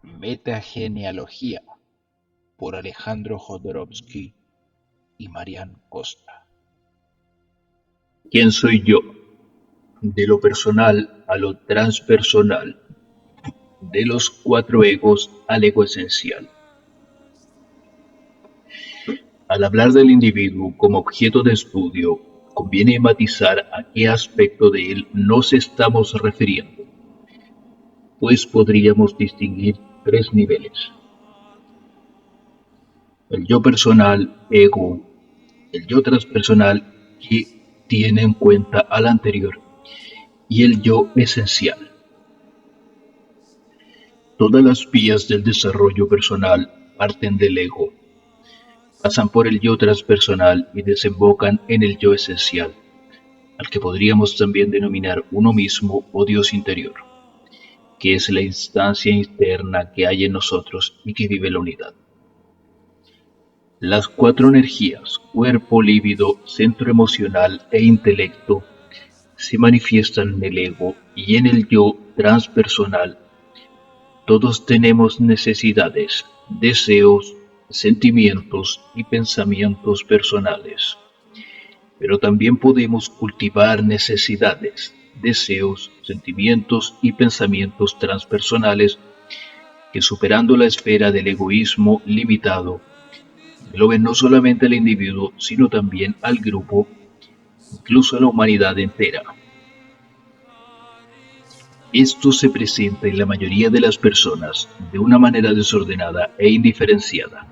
Metagenealogía por Alejandro Jodorowsky y Marian Costa. ¿Quién soy yo? De lo personal a lo transpersonal, de los cuatro egos al ego esencial. Al hablar del individuo como objeto de estudio, conviene matizar a qué aspecto de él nos estamos refiriendo, pues podríamos distinguir tres niveles: el yo personal, ego; el yo transpersonal, que tiene en cuenta al anterior; y el yo esencial. Todas las vías del desarrollo personal parten del ego, pasan por el yo transpersonal y desembocan en el yo esencial, al que podríamos también denominar uno mismo o Dios interior, que es la instancia interna que hay en nosotros y que vive la unidad. Las cuatro energías, cuerpo, líbido, centro emocional e intelecto, se manifiestan en el ego y en el yo transpersonal. Todos tenemos necesidades, deseos, sentimientos y pensamientos personales, pero también podemos cultivar necesidades, deseos, sentimientos y pensamientos transpersonales que, superando la esfera del egoísmo limitado, engloben no solamente al individuo, sino también al grupo, incluso a la humanidad entera. Esto se presenta en la mayoría de las personas de una manera desordenada e indiferenciada,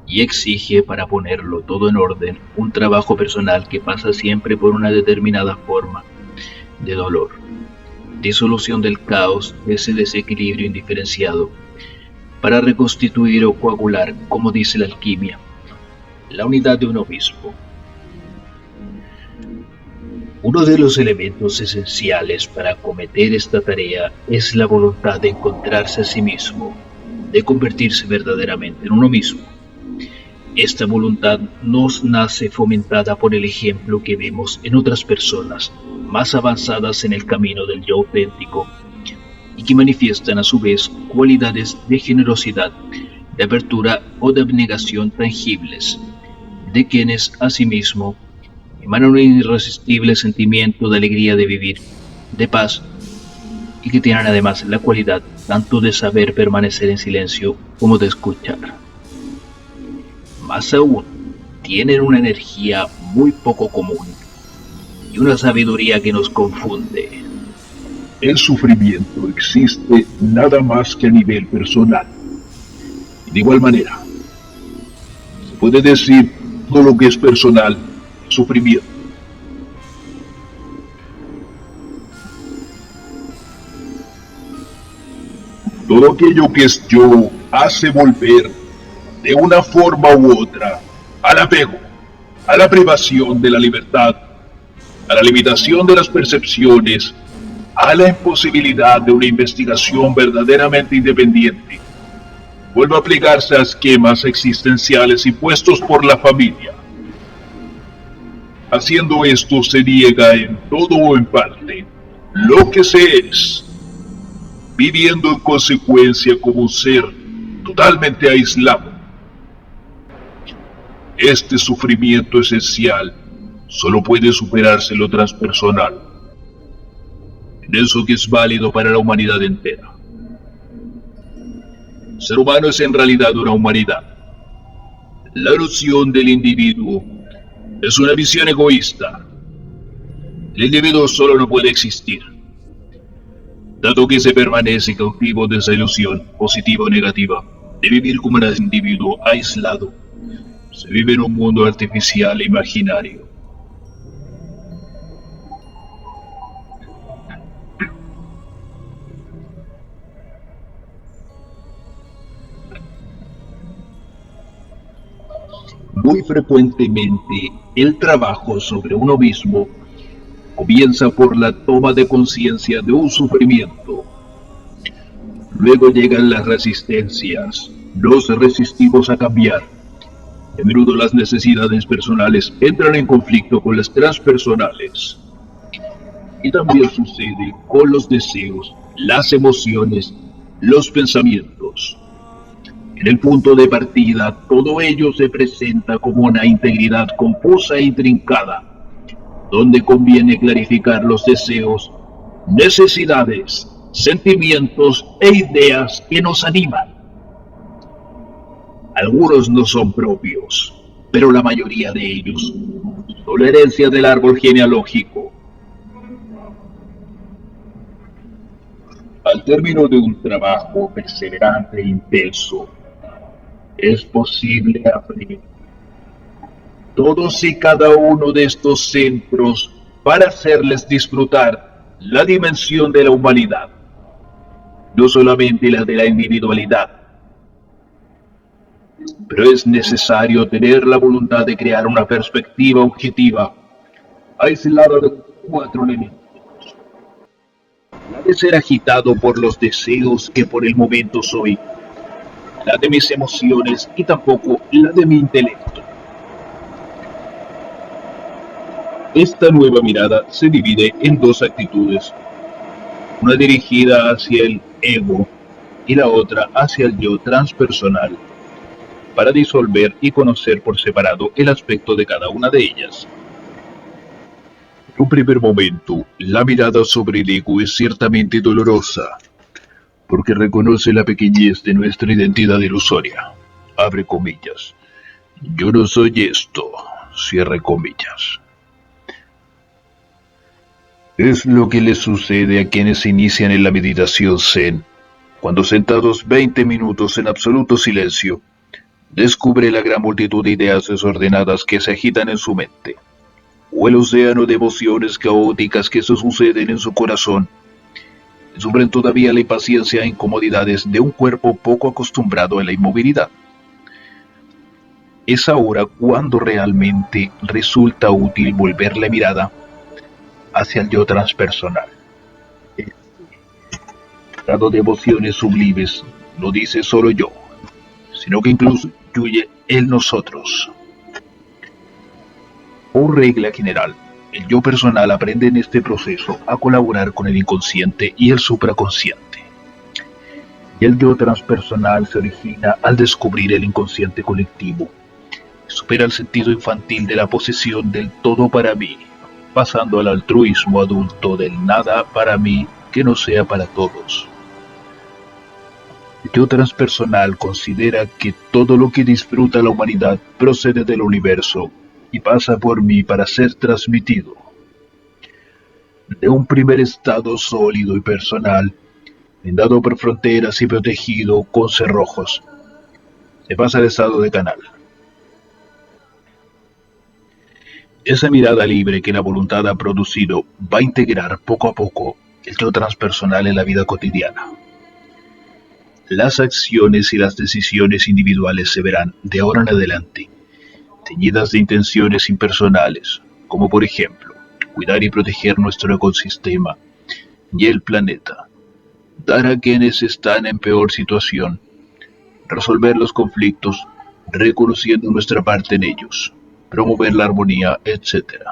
y exige, para ponerlo todo en orden, un trabajo personal que pasa siempre por una determinada forma de dolor, disolución del caos, de ese desequilibrio indiferenciado, para reconstituir o coagular, como dice la alquimia, la unidad de uno mismo. Uno de los elementos esenciales para acometer esta tarea es la voluntad de encontrarse a sí mismo, de convertirse verdaderamente en uno mismo. Esta voluntad nos nace fomentada por el ejemplo que vemos en otras personas más avanzadas en el camino del yo auténtico y que manifiestan a su vez cualidades de generosidad, de apertura o de abnegación tangibles, de quienes asimismo emanan un irresistible sentimiento de alegría de vivir, de paz, y que tienen además la cualidad tanto de saber permanecer en silencio como de escuchar. Más aún, tienen una energía muy poco común y una sabiduría que nos confunde. El sufrimiento existe nada más que a nivel personal. Y de igual manera, se puede decir todo lo que es personal, sufrimiento. Todo aquello que es yo hace volver, de una forma u otra, al apego, a la privación de la libertad, a la limitación de las percepciones, a la imposibilidad de una investigación verdaderamente independiente. Vuelve a aplicarse a esquemas existenciales impuestos por la familia. Haciendo esto se niega en todo o en parte lo que se es, viviendo en consecuencia como un ser totalmente aislado. Este sufrimiento esencial solo puede superarse lo transpersonal, en eso que es válido para la humanidad entera. El ser humano es en realidad una humanidad. La noción del individuo es una visión egoísta. El individuo solo no puede existir, dado que se permanece cautivo de esa ilusión, positiva o negativa, de vivir como un individuo aislado. Se vive en un mundo artificial e imaginario. Muy frecuentemente, el trabajo sobre uno mismo comienza por la toma de conciencia de un sufrimiento. Luego llegan las resistencias. Nos resistimos a cambiar. A menudo las necesidades personales entran en conflicto con las transpersonales. Y también sucede con los deseos, las emociones los pensamientos. En el punto de partida, todo ello se presenta como una integridad confusa e intrincada, donde conviene clarificar los deseos, necesidades, sentimientos e ideas que nos animan. Algunos no son propios, pero la mayoría de ellos son la herencia del árbol genealógico. Al término de un trabajo perseverante e intenso, es posible abrir todos y cada uno de estos centros para hacerles disfrutar la dimensión de la humanidad, no solamente la de la individualidad. Pero es necesario tener la voluntad de crear una perspectiva objetiva, aislada de cuatro elementos. La de ser agitado por los deseos que por el momento soy, la de mis emociones y tampoco la de mi intelecto. Esta nueva mirada se divide en dos actitudes, una dirigida hacia el ego y la otra hacia el yo transpersonal, para disolver y conocer por separado el aspecto de cada una de ellas. En un primer momento, la mirada sobre el ego es ciertamente dolorosa, porque reconoce la pequeñez de nuestra identidad ilusoria. Abre comillas. Yo no soy esto. Cierre comillas. Es lo que les sucede a quienes inician en la meditación Zen, cuando sentados 20 minutos en absoluto silencio, descubre la gran multitud de ideas desordenadas que se agitan en su mente, o el océano de emociones caóticas que se suceden en su corazón. Sufren todavía la impaciencia e incomodidades de un cuerpo poco acostumbrado a la inmovilidad. Es ahora cuando realmente resulta útil volver la mirada hacia el yo transpersonal. Este estado de emociones sublimes no dice solo yo, sino que incluso incluye el nosotros. Por regla general, el yo personal aprende en este proceso a colaborar con el inconsciente y el supraconsciente. Y el yo transpersonal se origina al descubrir el inconsciente colectivo. Supera el sentido infantil de la posesión del todo para mí, pasando al altruismo adulto del nada para mí que no sea para todos. El yo transpersonal considera que todo lo que disfruta la humanidad procede del universo y pasa por mí para ser transmitido. De un primer estado sólido y personal, blindado por fronteras y protegido con cerrojos, se pasa al estado de canal. Esa mirada libre que la voluntad ha producido va a integrar poco a poco el yo transpersonal en la vida cotidiana. Las acciones y las decisiones individuales se verán de ahora en adelante teñidas de intenciones impersonales, como por ejemplo, cuidar y proteger nuestro ecosistema y el planeta, dar a quienes están en peor situación, resolver los conflictos, reconociendo nuestra parte en ellos, promover la armonía, etc.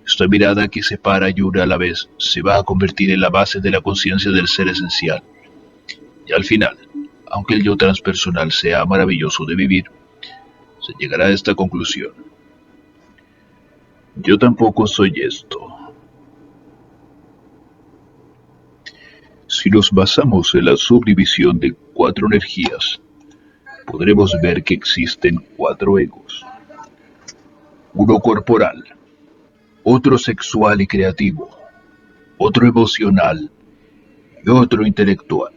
Esta mirada que separa y une a la vez se va a convertir en la base de la conciencia del ser esencial. Y al final, aunque el yo transpersonal sea maravilloso de vivir, se llegará a esta conclusión. Yo tampoco soy esto. Si nos basamos en la subdivisión de 4 energías, podremos ver que existen 4 egos. Uno corporal, otro sexual y creativo, otro emocional y otro intelectual.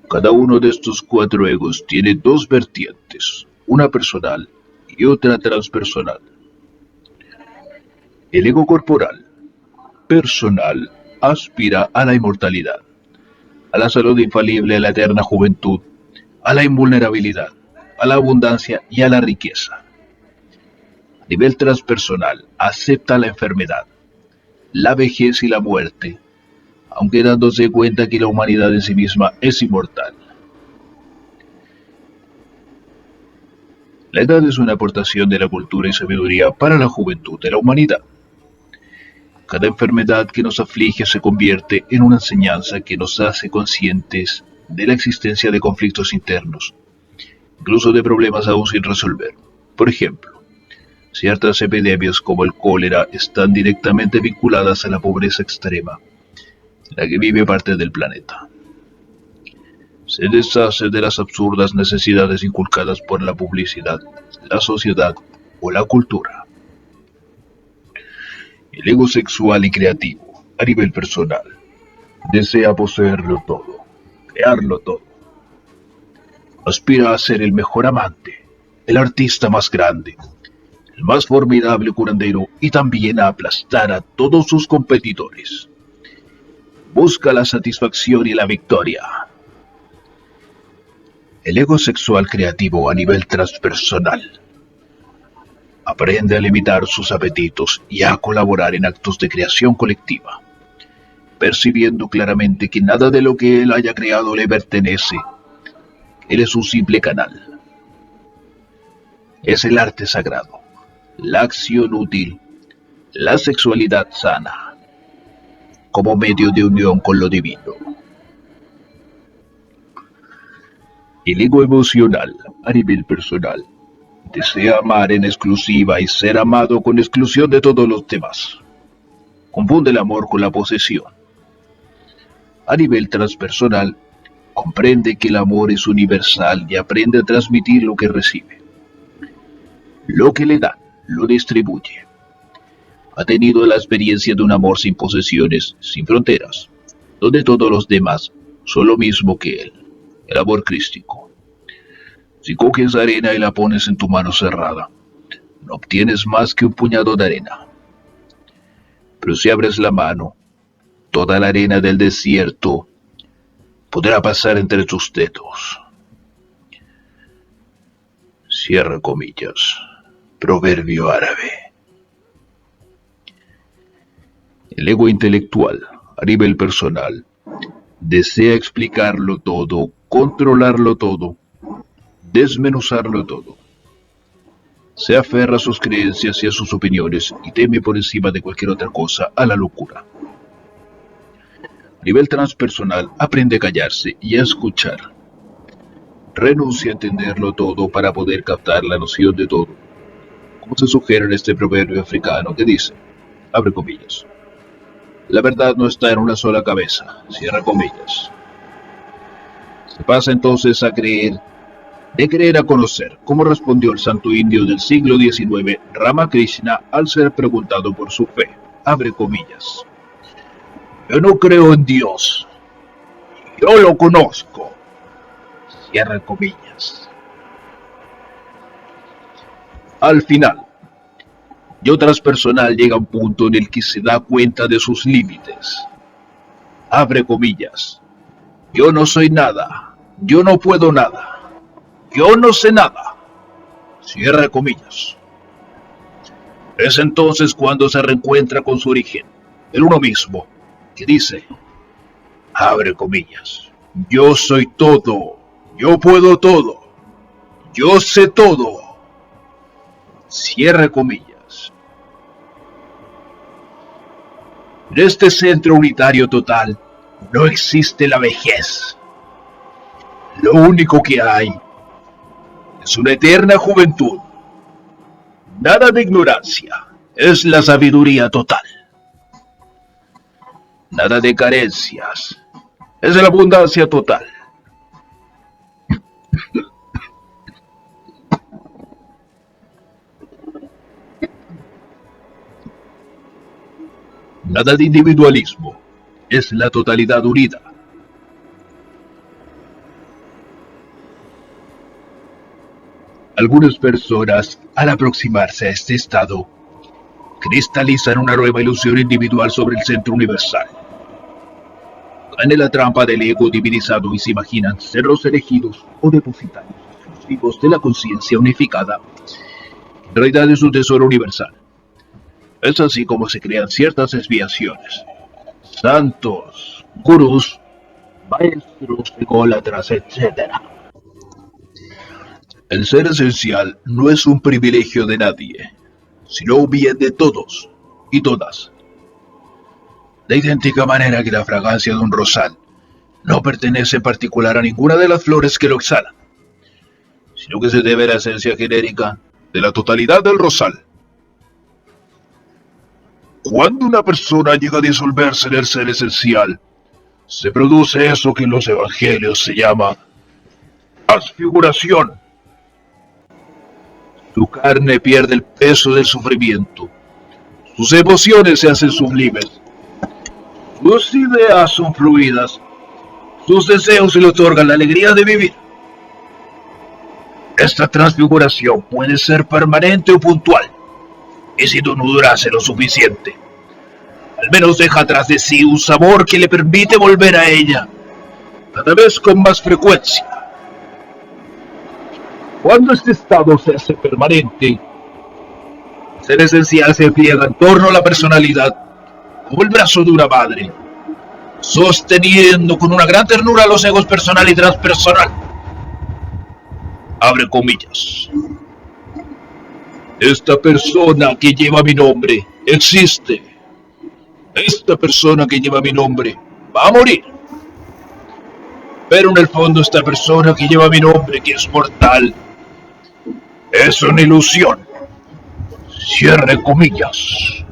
Cada uno de estos 4 egos tiene 2 vertientes, una personal y otra transpersonal. El ego corporal, personal, aspira a la inmortalidad, a la salud infalible, a la eterna juventud, a la invulnerabilidad, a la abundancia y a la riqueza. A nivel transpersonal, acepta la enfermedad, la vejez y la muerte, aunque dándose cuenta que la humanidad en sí misma es inmortal. La edad es una aportación de la cultura y sabiduría para la juventud de la humanidad. Cada enfermedad que nos aflige se convierte en una enseñanza que nos hace conscientes de la existencia de conflictos internos, incluso de problemas aún sin resolver. Por ejemplo, ciertas epidemias como el cólera están directamente vinculadas a la pobreza extrema, en la que vive parte del planeta. Se deshace de las absurdas necesidades inculcadas por la publicidad, la sociedad o la cultura. El ego sexual y creativo, a nivel personal, desea poseerlo todo, crearlo todo. Aspira a ser el mejor amante, el artista más grande, el más formidable curandero y también a aplastar a todos sus competidores. Busca la satisfacción y la victoria. El ego sexual creativo a nivel transpersonal aprende a limitar sus apetitos y a colaborar en actos de creación colectiva, percibiendo claramente que nada de lo que él haya creado le pertenece. Él es un simple canal. Es el arte sagrado, la acción útil, la sexualidad sana, como medio de unión con lo divino. El ego emocional, a nivel personal, desea amar en exclusiva y ser amado con exclusión de todos los demás. Confunde el amor con la posesión. A nivel transpersonal, comprende que el amor es universal y aprende a transmitir lo que recibe. Lo que le dan, lo distribuye. Ha tenido la experiencia de un amor sin posesiones, sin fronteras, donde todos los demás son lo mismo que él. El amor crístico. Si coges arena y la pones en tu mano cerrada, no obtienes más que un puñado de arena. Pero si abres la mano, toda la arena del desierto podrá pasar entre tus dedos. Cierra comillas. Proverbio árabe. El ego intelectual, a nivel personal, desea explicarlo todo, controlarlo todo, desmenuzarlo todo. Se aferra a sus creencias y a sus opiniones y teme por encima de cualquier otra cosa a la locura. A nivel transpersonal, aprende a callarse y a escuchar. Renuncia a entenderlo todo para poder captar la noción de todo, como se sugiere en este proverbio africano que dice, abre comillas, la verdad no está en una sola cabeza, cierra comillas. Se pasa entonces a creer, de creer a conocer, como respondió el santo indio del siglo XIX, Ramakrishna, al ser preguntado por su fe, abre comillas. Yo no creo en Dios, yo lo conozco, cierra comillas. Al final, yo transpersonal llega a un punto en el que se da cuenta de sus límites. Abre comillas. Yo no soy nada. Yo no puedo nada. Yo no sé nada. Cierra comillas. Es entonces cuando se reencuentra con su origen, el uno mismo, que dice, abre comillas. Yo soy todo. Yo puedo todo. Yo sé todo. Cierra comillas. En este centro unitario total no existe la vejez. Lo único que hay es una eterna juventud. Nada de ignorancia, es la sabiduría total. Nada de carencias, es la abundancia total. Nada de individualismo, es la totalidad unida. Algunas personas, al aproximarse a este estado, cristalizan una nueva ilusión individual sobre el centro universal. Caen en la trampa del ego divinizado y se imaginan ser los elegidos o depositarios exclusivos de la conciencia unificada. En realidad es un tesoro universal. Es así como se crean ciertas desviaciones. Santos, gurús, maestros, ególatras, etc. El ser esencial no es un privilegio de nadie, sino un bien de todos y todas. de idéntica manera que la fragancia de un rosal no pertenece en particular a ninguna de las flores que lo exhalan, sino que se debe a la esencia genérica de la totalidad del rosal. Cuando una persona llega a disolverse en el ser esencial, se produce eso que en los evangelios se llama transfiguración. Su carne pierde el peso del sufrimiento, sus emociones se hacen sublimes, sus ideas son fluidas, sus deseos le otorgan la alegría de vivir. Esta transfiguración puede ser permanente o puntual, y si no durase lo suficiente, al menos deja atrás de sí un sabor que le permite volver a ella, cada vez con más frecuencia. Cuando este estado se hace permanente, el ser esencial se pliega en torno a la personalidad como el brazo de una madre, sosteniendo con una gran ternura los egos personal y transpersonal. Abre comillas. Esta persona que lleva mi nombre existe. Esta persona que lleva mi nombre va a morir. Pero en el fondo esta persona que lleva mi nombre, que es mortal, es una ilusión. Cierre comillas.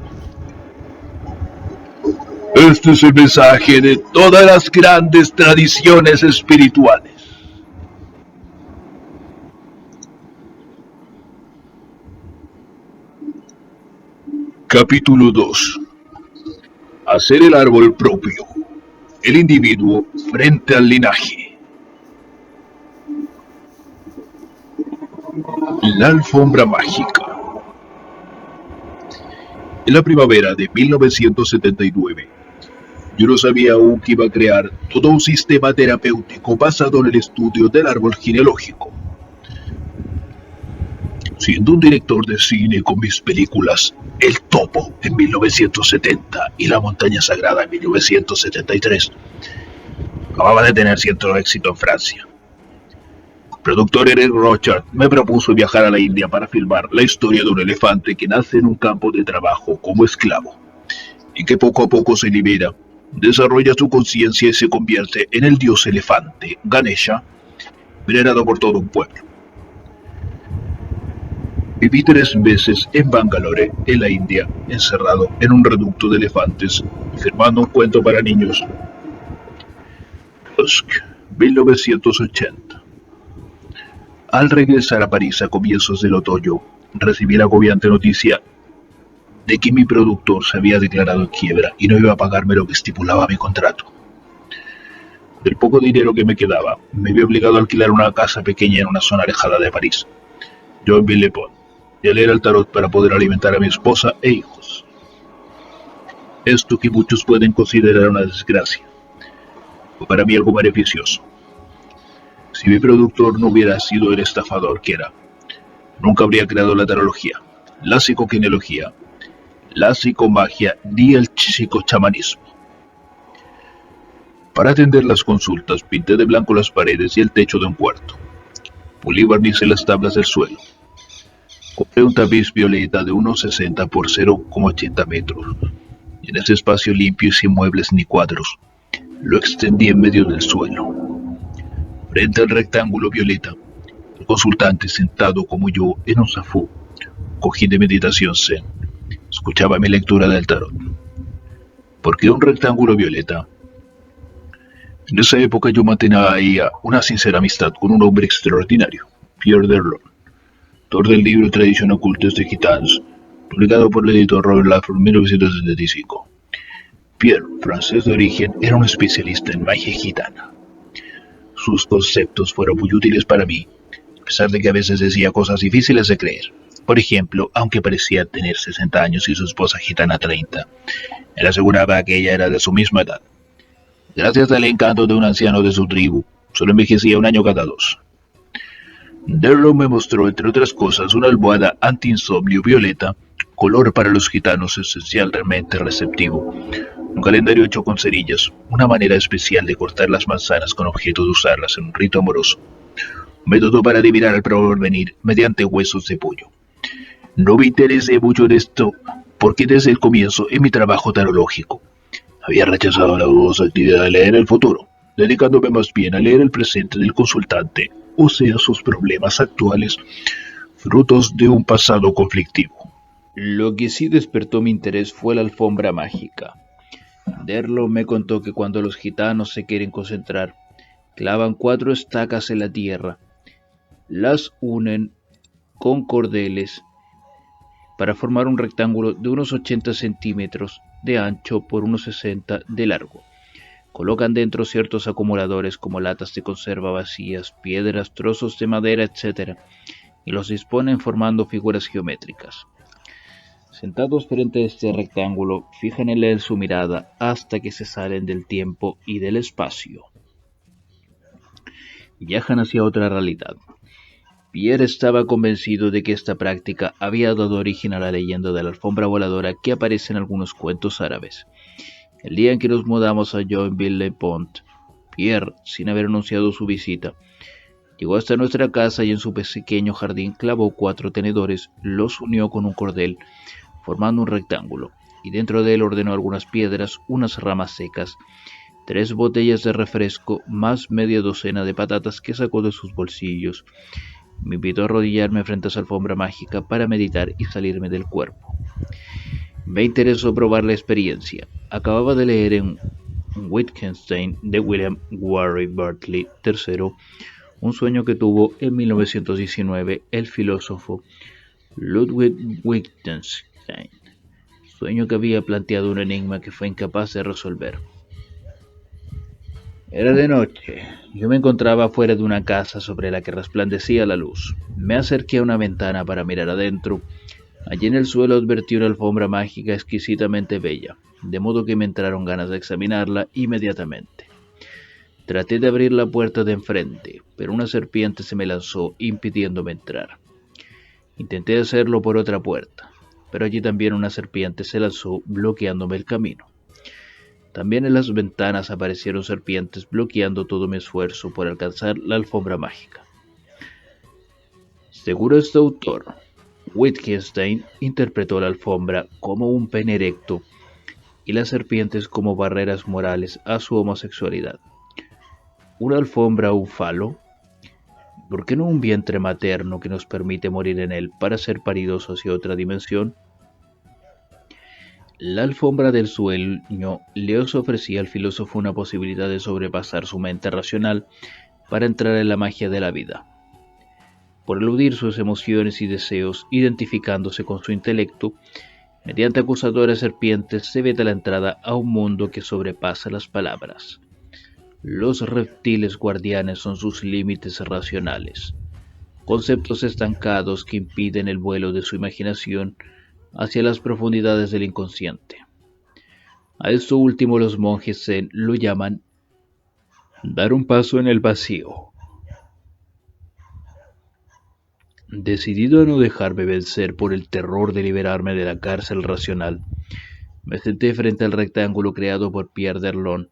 Este es el mensaje de todas las grandes tradiciones espirituales. Capítulo 2. Hacer el árbol propio. El individuo frente al linaje. La alfombra mágica. En la primavera de 1979, yo no sabía aún que iba a crear todo un sistema terapéutico basado en el estudio del árbol genealógico. Siendo un director de cine con mis películas El Topo en 1970 y La Montaña Sagrada en 1973, acababa de tener cierto éxito en Francia. El productor Eric Rochard me propuso viajar a la India para filmar la historia de un elefante que nace en un campo de trabajo como esclavo y que poco a poco se libera, desarrolla su conciencia y se convierte en el dios elefante, Ganesha, venerado por todo un pueblo. Viví 3 meses en Bangalore, en la India, encerrado en un reducto de elefantes, firmando un cuento para niños. Tusk, 1980. Al regresar a París a comienzos del otoño, recibí la agobiante noticia de que mi productor se había declarado en quiebra y no iba a pagarme lo que estipulaba mi contrato. Del poco dinero que me quedaba, me vi obligado a alquilar una casa pequeña en una zona alejada de París. Yo en Villepont, y a leer el tarot para poder alimentar a mi esposa e hijos. Esto que muchos pueden considerar una desgracia, fue para mí algo beneficioso. Si mi productor no hubiera sido el estafador que era, nunca habría creado la tarología, la psicoquinología, la psicomagia ni el psicochamanismo. Para atender las consultas, pinté de blanco las paredes y el techo de un cuarto. Pulí y barnicé las tablas del suelo. Compré un tapiz violeta de 1,60 por 0,80 metros, y en ese espacio limpio y sin muebles ni cuadros, lo extendí en medio del suelo. Frente al rectángulo violeta, el consultante sentado como yo en un zafú, cojín de meditación zen, escuchaba mi lectura del tarot. ¿Por qué un rectángulo violeta? En esa época yo mantenía una sincera amistad con un hombre extraordinario, Pierre Derlon, autor del libro Tradición Ocultas de Gitanos, publicado por el editor Robert Lafford en 1975. Pierre, francés de origen, era un especialista en magia gitana. Sus conceptos fueron muy útiles para mí, a pesar de que a veces decía cosas difíciles de creer. Por ejemplo, aunque parecía tener 60 años y su esposa gitana 30, él aseguraba que ella era de su misma edad. Gracias al encanto de un anciano de su tribu, solo envejecía 1 año cada 2. Derlo me mostró, entre otras cosas, una almohada anti-insomnio violeta, color para los gitanos esencialmente receptivo, un calendario hecho con cerillas, una manera especial de cortar las manzanas con objeto de usarlas en un rito amoroso, un método para adivinar el porvenir mediante huesos de pollo. No me interesé mucho en esto, porque desde el comienzo, en mi trabajo tarológico, Había rechazado la dudosa actividad de leer el futuro, dedicándome más bien a leer el presente del consultante, o sea, sus problemas actuales, frutos de un pasado conflictivo. Lo que sí despertó mi interés fue la alfombra mágica. Derlo me contó que cuando los gitanos se quieren concentrar, clavan 4 estacas en la tierra, las unen con cordeles para formar un rectángulo de unos 80 centímetros de ancho por unos 60 de largo. Colocan dentro ciertos acumuladores como latas de conserva vacías, piedras, trozos de madera, etc., y los disponen formando figuras geométricas. Sentados frente a este rectángulo, fijan en él su mirada hasta que se salen del tiempo y del espacio. Viajan hacia otra realidad. Pierre estaba convencido de que esta práctica había dado origen a la leyenda de la alfombra voladora que aparece en algunos cuentos árabes. El día en que nos mudamos a Joinville-le-Pont, Pierre, sin haber anunciado su visita, llegó hasta nuestra casa y en su pequeño jardín clavó 4 tenedores, los unió con un cordel, formando un rectángulo, y dentro de él ordenó algunas piedras, unas ramas secas, 3 botellas de refresco, más media docena de patatas que sacó de sus bolsillos. Me invitó a arrodillarme frente a esa alfombra mágica para meditar y salirme del cuerpo. Me interesó probar la experiencia. Acababa de leer en Wittgenstein de William Warry Bartley III, un sueño que tuvo en 1919 el filósofo Ludwig Wittgenstein, sueño que había planteado un enigma que fue incapaz de resolver. Era de noche. Yo me encontraba fuera de una casa sobre la que resplandecía la luz. Me acerqué a una ventana para mirar adentro. Allí en el suelo advertí una alfombra mágica exquisitamente bella, de modo que me entraron ganas de examinarla inmediatamente. Traté de abrir la puerta de enfrente, pero una serpiente se me lanzó impidiéndome entrar. Intenté hacerlo por otra puerta, pero allí también una serpiente se lanzó bloqueándome el camino. También en las ventanas aparecieron serpientes bloqueando todo mi esfuerzo por alcanzar la alfombra mágica. Según este autor, Wittgenstein interpretó la alfombra como un pene erecto y las serpientes como barreras morales a su homosexualidad. ¿Una alfombra o un falo? ¿Por qué no un vientre materno que nos permite morir en él para ser paridos hacia otra dimensión? La alfombra del sueño le ofrecía al filósofo una posibilidad de sobrepasar su mente racional para entrar en la magia de la vida. Por eludir sus emociones y deseos, identificándose con su intelecto, mediante acusadoras serpientes se veta la entrada a un mundo que sobrepasa las palabras. Los reptiles guardianes son sus límites racionales, conceptos estancados que impiden el vuelo de su imaginación hacia las profundidades del inconsciente. A esto último los monjes zen lo llaman dar un paso en el vacío. Decidido a no dejarme vencer por el terror de liberarme de la cárcel racional, me senté frente al rectángulo creado por Pierre Derlon,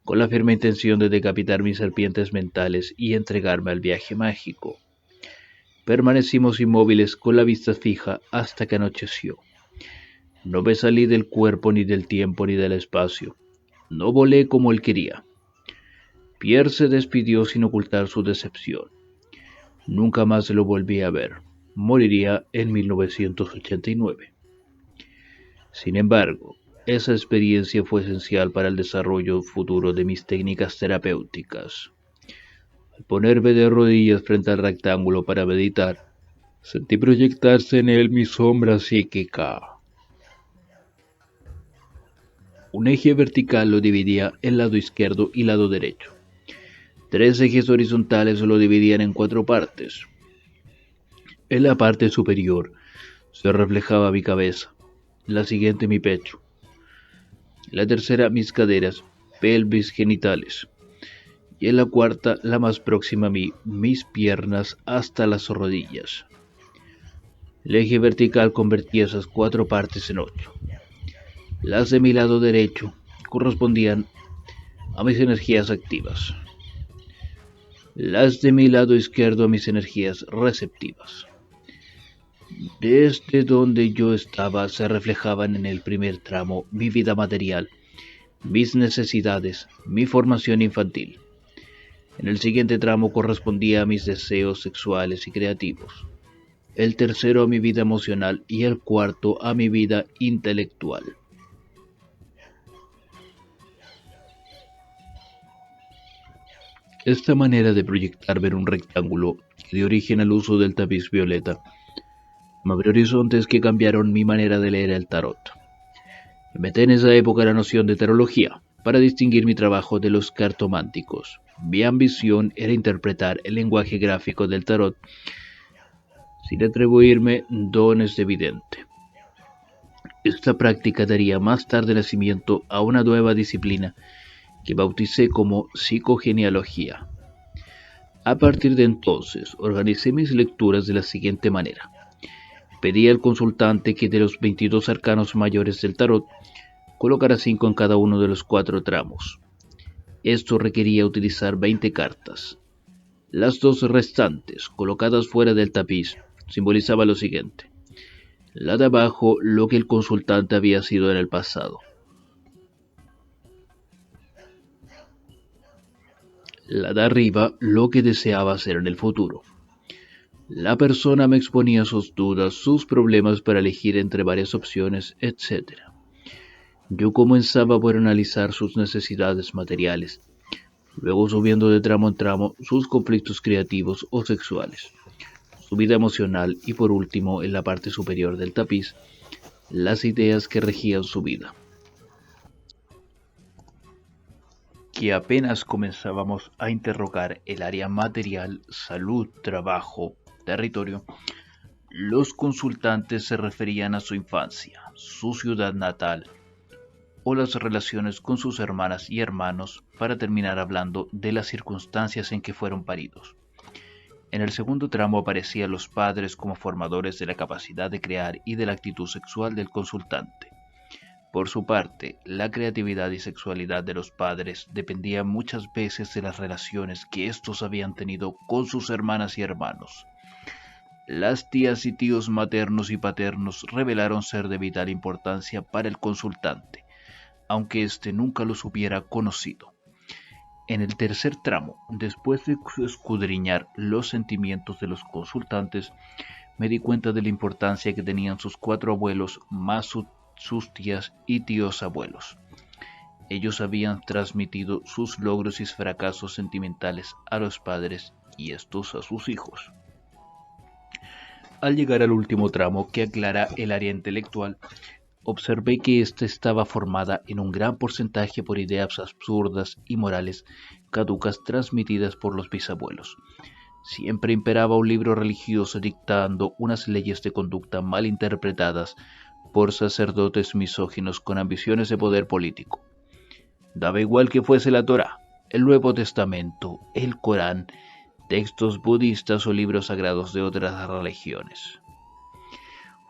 con la firme intención de decapitar mis serpientes mentales y entregarme al viaje mágico. Permanecimos inmóviles con la vista fija hasta que anocheció. No me salí del cuerpo ni del tiempo ni del espacio. No volé como él quería. Pierre se despidió sin ocultar su decepción. Nunca más lo volví a ver. Moriría en 1989. Sin embargo, esa experiencia fue esencial para el desarrollo futuro de mis técnicas terapéuticas. Al ponerme de rodillas frente al rectángulo para meditar, sentí proyectarse en él mi sombra psíquica. Un eje vertical lo dividía en lado izquierdo y lado derecho. 3 ejes horizontales lo dividían en 4 partes. En la parte superior se reflejaba mi cabeza, la siguiente mi pecho, la tercera mis caderas, pelvis, genitales, y en la cuarta, la más próxima a mí, mis piernas hasta las rodillas. El eje vertical convertía esas 4 partes en 8. Las de mi lado derecho correspondían a mis energías activas. Las de mi lado izquierdo a mis energías receptivas. Desde donde yo estaba se reflejaban en el primer tramo mi vida material, mis necesidades, mi formación infantil. En el siguiente tramo correspondía a mis deseos sexuales y creativos. El tercero a mi vida emocional y el cuarto a mi vida intelectual. Esta manera de proyectar ver un rectángulo que dio origen al uso del tapiz violeta me abrió horizontes que cambiaron mi manera de leer el tarot. Inventé en esa época la noción de tarología para distinguir mi trabajo de los cartománticos. Mi ambición era interpretar el lenguaje gráfico del tarot sin atribuirme dones de vidente. Esta práctica daría más tarde nacimiento a una nueva disciplina que bauticé como psicogenealogía. A partir de entonces, organicé mis lecturas de la siguiente manera. Pedí al consultante que de los 22 arcanos mayores del tarot, colocara 5 en cada uno de los 4 tramos. Esto requería utilizar 20 cartas. Las 2 restantes, colocadas fuera del tapiz, simbolizaban lo siguiente. La de abajo, lo que el consultante había sido en el pasado. La de arriba, lo que deseaba ser en el futuro. La persona me exponía sus dudas, sus problemas para elegir entre varias opciones, etc. Yo comenzaba por analizar sus necesidades materiales, luego subiendo de tramo en tramo sus conflictos creativos o sexuales, su vida emocional y por último, en la parte superior del tapiz, las ideas que regían su vida. Que apenas comenzábamos a interrogar el área material, salud, trabajo, territorio, los consultantes se referían a su infancia, su ciudad natal o las relaciones con sus hermanas y hermanos para terminar hablando de las circunstancias en que fueron paridos. En el segundo tramo aparecían los padres como formadores de la capacidad de crear y de la actitud sexual del consultante. Por su parte, la creatividad y sexualidad de los padres dependían muchas veces de las relaciones que éstos habían tenido con sus hermanas y hermanos. Las tías y tíos maternos y paternos revelaron ser de vital importancia para el consultante, aunque éste nunca los hubiera conocido. En el tercer tramo, después de escudriñar los sentimientos de los consultantes, me di cuenta de la importancia que tenían sus 4 abuelos más sus tías y tíos abuelos. Ellos habían transmitido sus logros y fracasos sentimentales a los padres y estos a sus hijos. Al llegar al último tramo que aclara el área intelectual, observé que ésta estaba formada en un gran porcentaje por ideas absurdas y morales caducas transmitidas por los bisabuelos. Siempre imperaba un libro religioso dictando unas leyes de conducta mal interpretadas por sacerdotes misóginos con ambiciones de poder político. Daba igual que fuese la Torá, el Nuevo Testamento, el Corán, textos budistas o libros sagrados de otras religiones.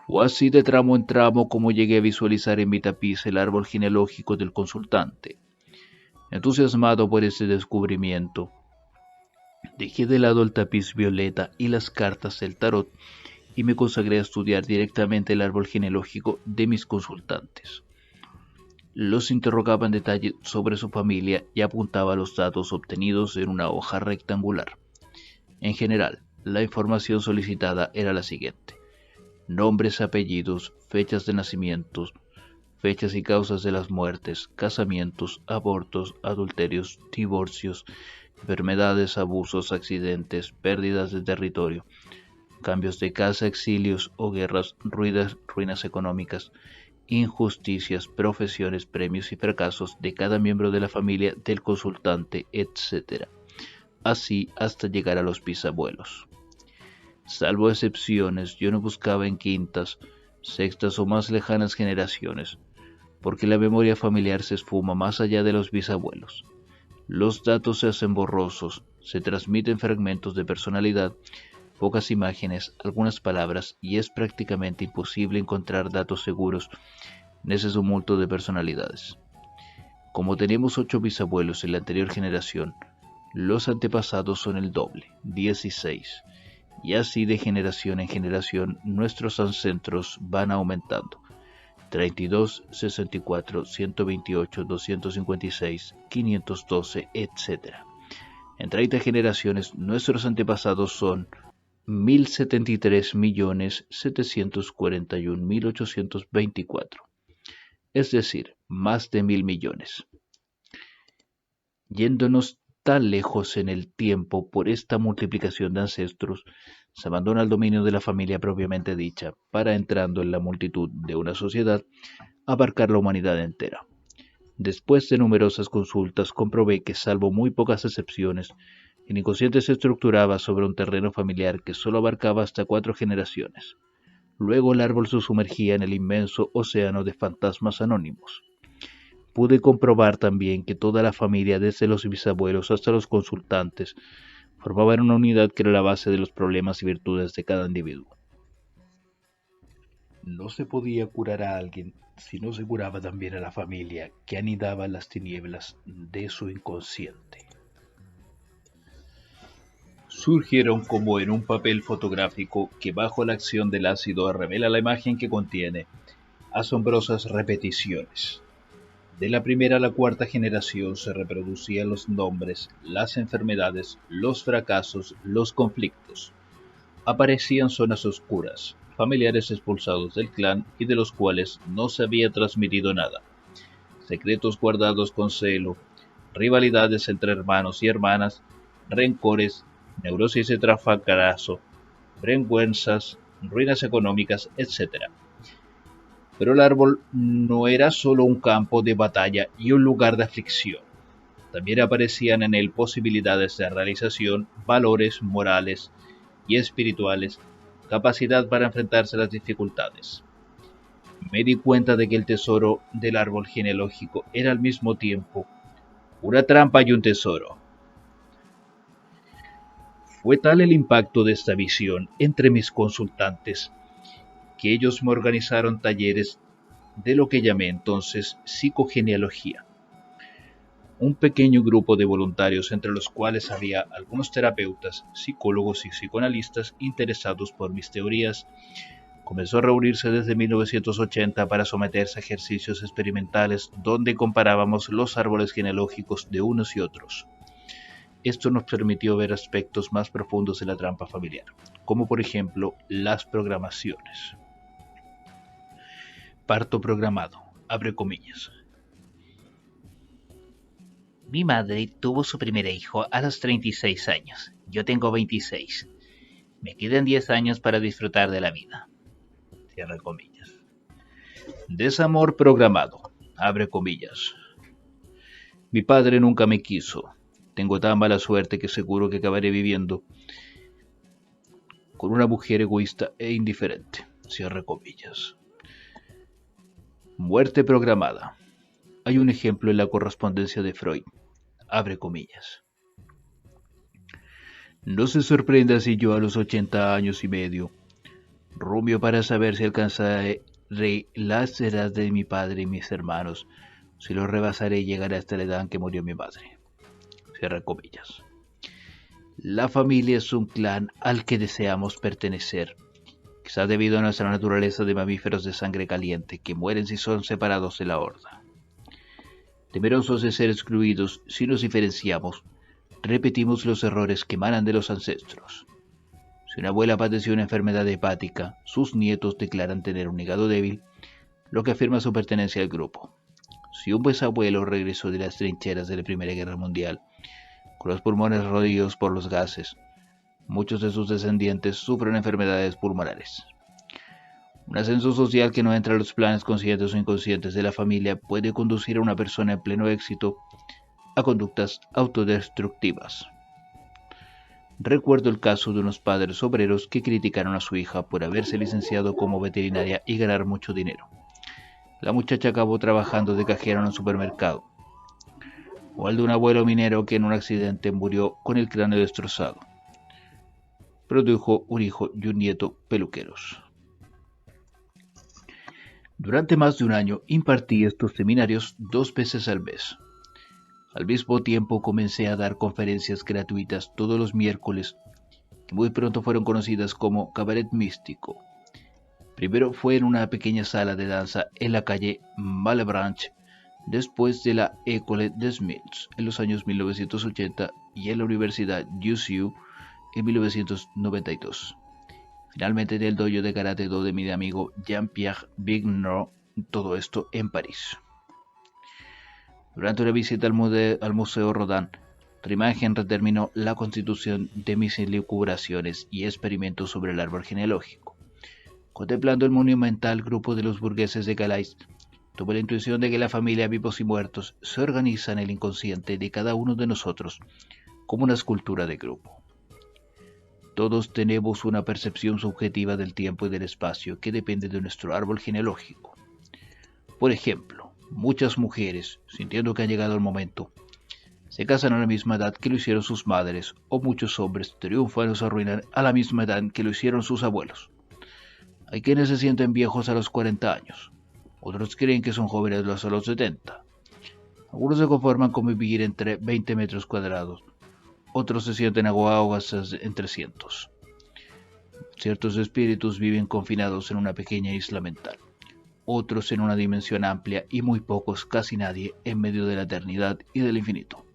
Fue así de tramo en tramo como llegué a visualizar en mi tapiz el árbol genealógico del consultante. Entusiasmado por este descubrimiento, dejé de lado el tapiz violeta y las cartas del tarot y me consagré a estudiar directamente el árbol genealógico de mis consultantes. Los interrogaba en detalle sobre su familia y apuntaba los datos obtenidos en una hoja rectangular. En general, la información solicitada era la siguiente: nombres, apellidos, fechas de nacimientos, fechas y causas de las muertes, casamientos, abortos, adulterios, divorcios, enfermedades, abusos, accidentes, pérdidas de territorio, cambios de casa, exilios o guerras, ruinas económicas, injusticias, profesiones, premios y fracasos de cada miembro de la familia del consultante, etc. Así hasta llegar a los bisabuelos. Salvo excepciones, yo no buscaba en quintas, sextas o más lejanas generaciones, porque la memoria familiar se esfuma más allá de los bisabuelos. Los datos se hacen borrosos, se transmiten fragmentos de personalidad, pocas imágenes, algunas palabras, y es prácticamente imposible encontrar datos seguros en ese tumulto de personalidades. Como tenemos 8 bisabuelos en la anterior generación, los antepasados son el doble, 16, y así de generación en generación nuestros ancestros van aumentando. 32, 64, 128, 256, 512, etc. En 30 generaciones, nuestros antepasados son 1073.741.824, es decir, más de 1.000 millones. Yéndonos tan lejos en el tiempo por esta multiplicación de ancestros, se abandona el dominio de la familia propiamente dicha para, entrando en la multitud de una sociedad, abarcar la humanidad entera. Después de numerosas consultas comprobé que, salvo muy pocas excepciones, el inconsciente se estructuraba sobre un terreno familiar que solo abarcaba hasta 4 generaciones. Luego el árbol se sumergía en el inmenso océano de fantasmas anónimos. Pude comprobar también que toda la familia, desde los bisabuelos hasta los consultantes, formaban una unidad que era la base de los problemas y virtudes de cada individuo. No se podía curar a alguien si no se curaba también a la familia que anidaba en las tinieblas de su inconsciente. Surgieron como en un papel fotográfico que bajo la acción del ácido revela la imagen que contiene asombrosas repeticiones. De la primera a la cuarta generación se reproducían los nombres, las enfermedades, los fracasos, los conflictos. Aparecían zonas oscuras, familiares expulsados del clan y de los cuales no se había transmitido nada, secretos guardados con celo, rivalidades entre hermanos y hermanas, rencores, neurosis de fracaso, vergüenzas, ruinas económicas, etc. Pero el árbol no era solo un campo de batalla y un lugar de aflicción. También aparecían en él posibilidades de realización, valores morales y espirituales, capacidad para enfrentarse a las dificultades. Me di cuenta de que el tesoro del árbol genealógico era al mismo tiempo una trampa y un tesoro. Fue tal el impacto de esta visión entre mis consultantes que ellos me organizaron talleres de lo que llamé entonces psicogenealogía. Un pequeño grupo de voluntarios, entre los cuales había algunos terapeutas, psicólogos y psicoanalistas interesados por mis teorías, comenzó a reunirse desde 1980 para someterse a ejercicios experimentales donde comparábamos los árboles genealógicos de unos y otros. Esto nos permitió ver aspectos más profundos de la trampa familiar, como por ejemplo las programaciones. Parto programado, abre comillas. Mi madre tuvo su primer hijo a los 36 años. Yo tengo 26. Me quedan 10 años para disfrutar de la vida. Cierra comillas. Desamor programado, abre comillas. Mi padre nunca me quiso. Tengo tan mala suerte que seguro que acabaré viviendo con una mujer egoísta e indiferente. Cierra comillas. Muerte programada. Hay un ejemplo en la correspondencia de Freud. Abre comillas. No se sorprenda si yo a los 80 años y medio rumio para saber si alcanzaré las edades de mi padre y mis hermanos. Si los rebasaré y llegaré hasta la edad en que murió mi madre. Cierra comillas. La familia es un clan al que deseamos pertenecer, quizás debido a nuestra naturaleza de mamíferos de sangre caliente que mueren si son separados de la horda. Temerosos de ser excluidos si nos diferenciamos, repetimos los errores que emanan de los ancestros. Si una abuela padeció una enfermedad hepática, sus nietos declaran tener un hígado débil, lo que afirma su pertenencia al grupo. Si un bisabuelo regresó de las trincheras de la Primera Guerra Mundial, con los pulmones roídos por los gases, muchos de sus descendientes sufren enfermedades pulmonares. Un ascenso social que no entra en los planes conscientes o inconscientes de la familia puede conducir a una persona en pleno éxito a conductas autodestructivas. Recuerdo el caso de unos padres obreros que criticaron a su hija por haberse licenciado como veterinaria y ganar mucho dinero. La muchacha acabó trabajando de cajera en un supermercado. O el de un abuelo minero que en un accidente murió con el cráneo destrozado. Produjo un hijo y un nieto peluqueros. Durante más de un año impartí estos seminarios 2 veces al mes. Al mismo tiempo comencé a dar conferencias gratuitas todos los miércoles, que muy pronto fueron conocidas como Cabaret Místico. Primero fue en una pequeña sala de danza en la calle Malebranche, después de la École des Mines en los años 1980 y en la Universidad UCU en 1992. Finalmente en el dojo de karate do de mi amigo Jean-Pierre Vigneron, todo esto en París. Durante una visita al Museo Rodin, otra imagen determinó la constitución de mis elucubraciones y experimentos sobre el árbol genealógico. Contemplando el monumental grupo de los burgueses de Calais, tuve la intuición de que la familia vivos y muertos se organiza en el inconsciente de cada uno de nosotros como una escultura de grupo. Todos tenemos una percepción subjetiva del tiempo y del espacio que depende de nuestro árbol genealógico. Por ejemplo, muchas mujeres, sintiendo que ha llegado el momento, se casan a la misma edad que lo hicieron sus madres, o muchos hombres triunfan o se arruinan a la misma edad que lo hicieron sus abuelos. Hay quienes se sienten viejos a los 40 años, otros creen que son jóvenes a los 70. Algunos se conforman con vivir entre 20 metros cuadrados, otros se sienten aguados en 300. Ciertos espíritus viven confinados en una pequeña isla mental, otros en una dimensión amplia y muy pocos, casi nadie, en medio de la eternidad y del infinito.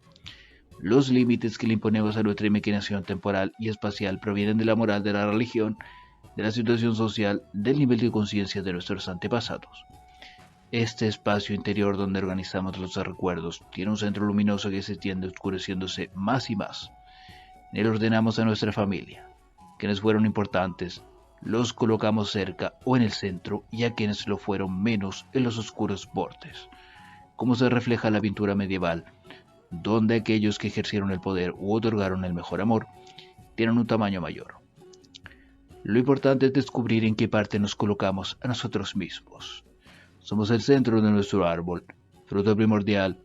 Los límites que le imponemos a nuestra imaginación temporal y espacial provienen de la moral, de la religión, de la situación social, del nivel de conciencia de nuestros antepasados. Este espacio interior donde organizamos los recuerdos tiene un centro luminoso que se tiende oscureciéndose más y más. En él ordenamos a nuestra familia. Quienes fueron importantes, los colocamos cerca o en el centro, y a quienes lo fueron menos en los oscuros bordes. Como se refleja en la pintura medieval, donde aquellos que ejercieron el poder u otorgaron el mejor amor, tienen un tamaño mayor. Lo importante es descubrir en qué parte nos colocamos a nosotros mismos. Somos el centro de nuestro árbol, fruto primordial,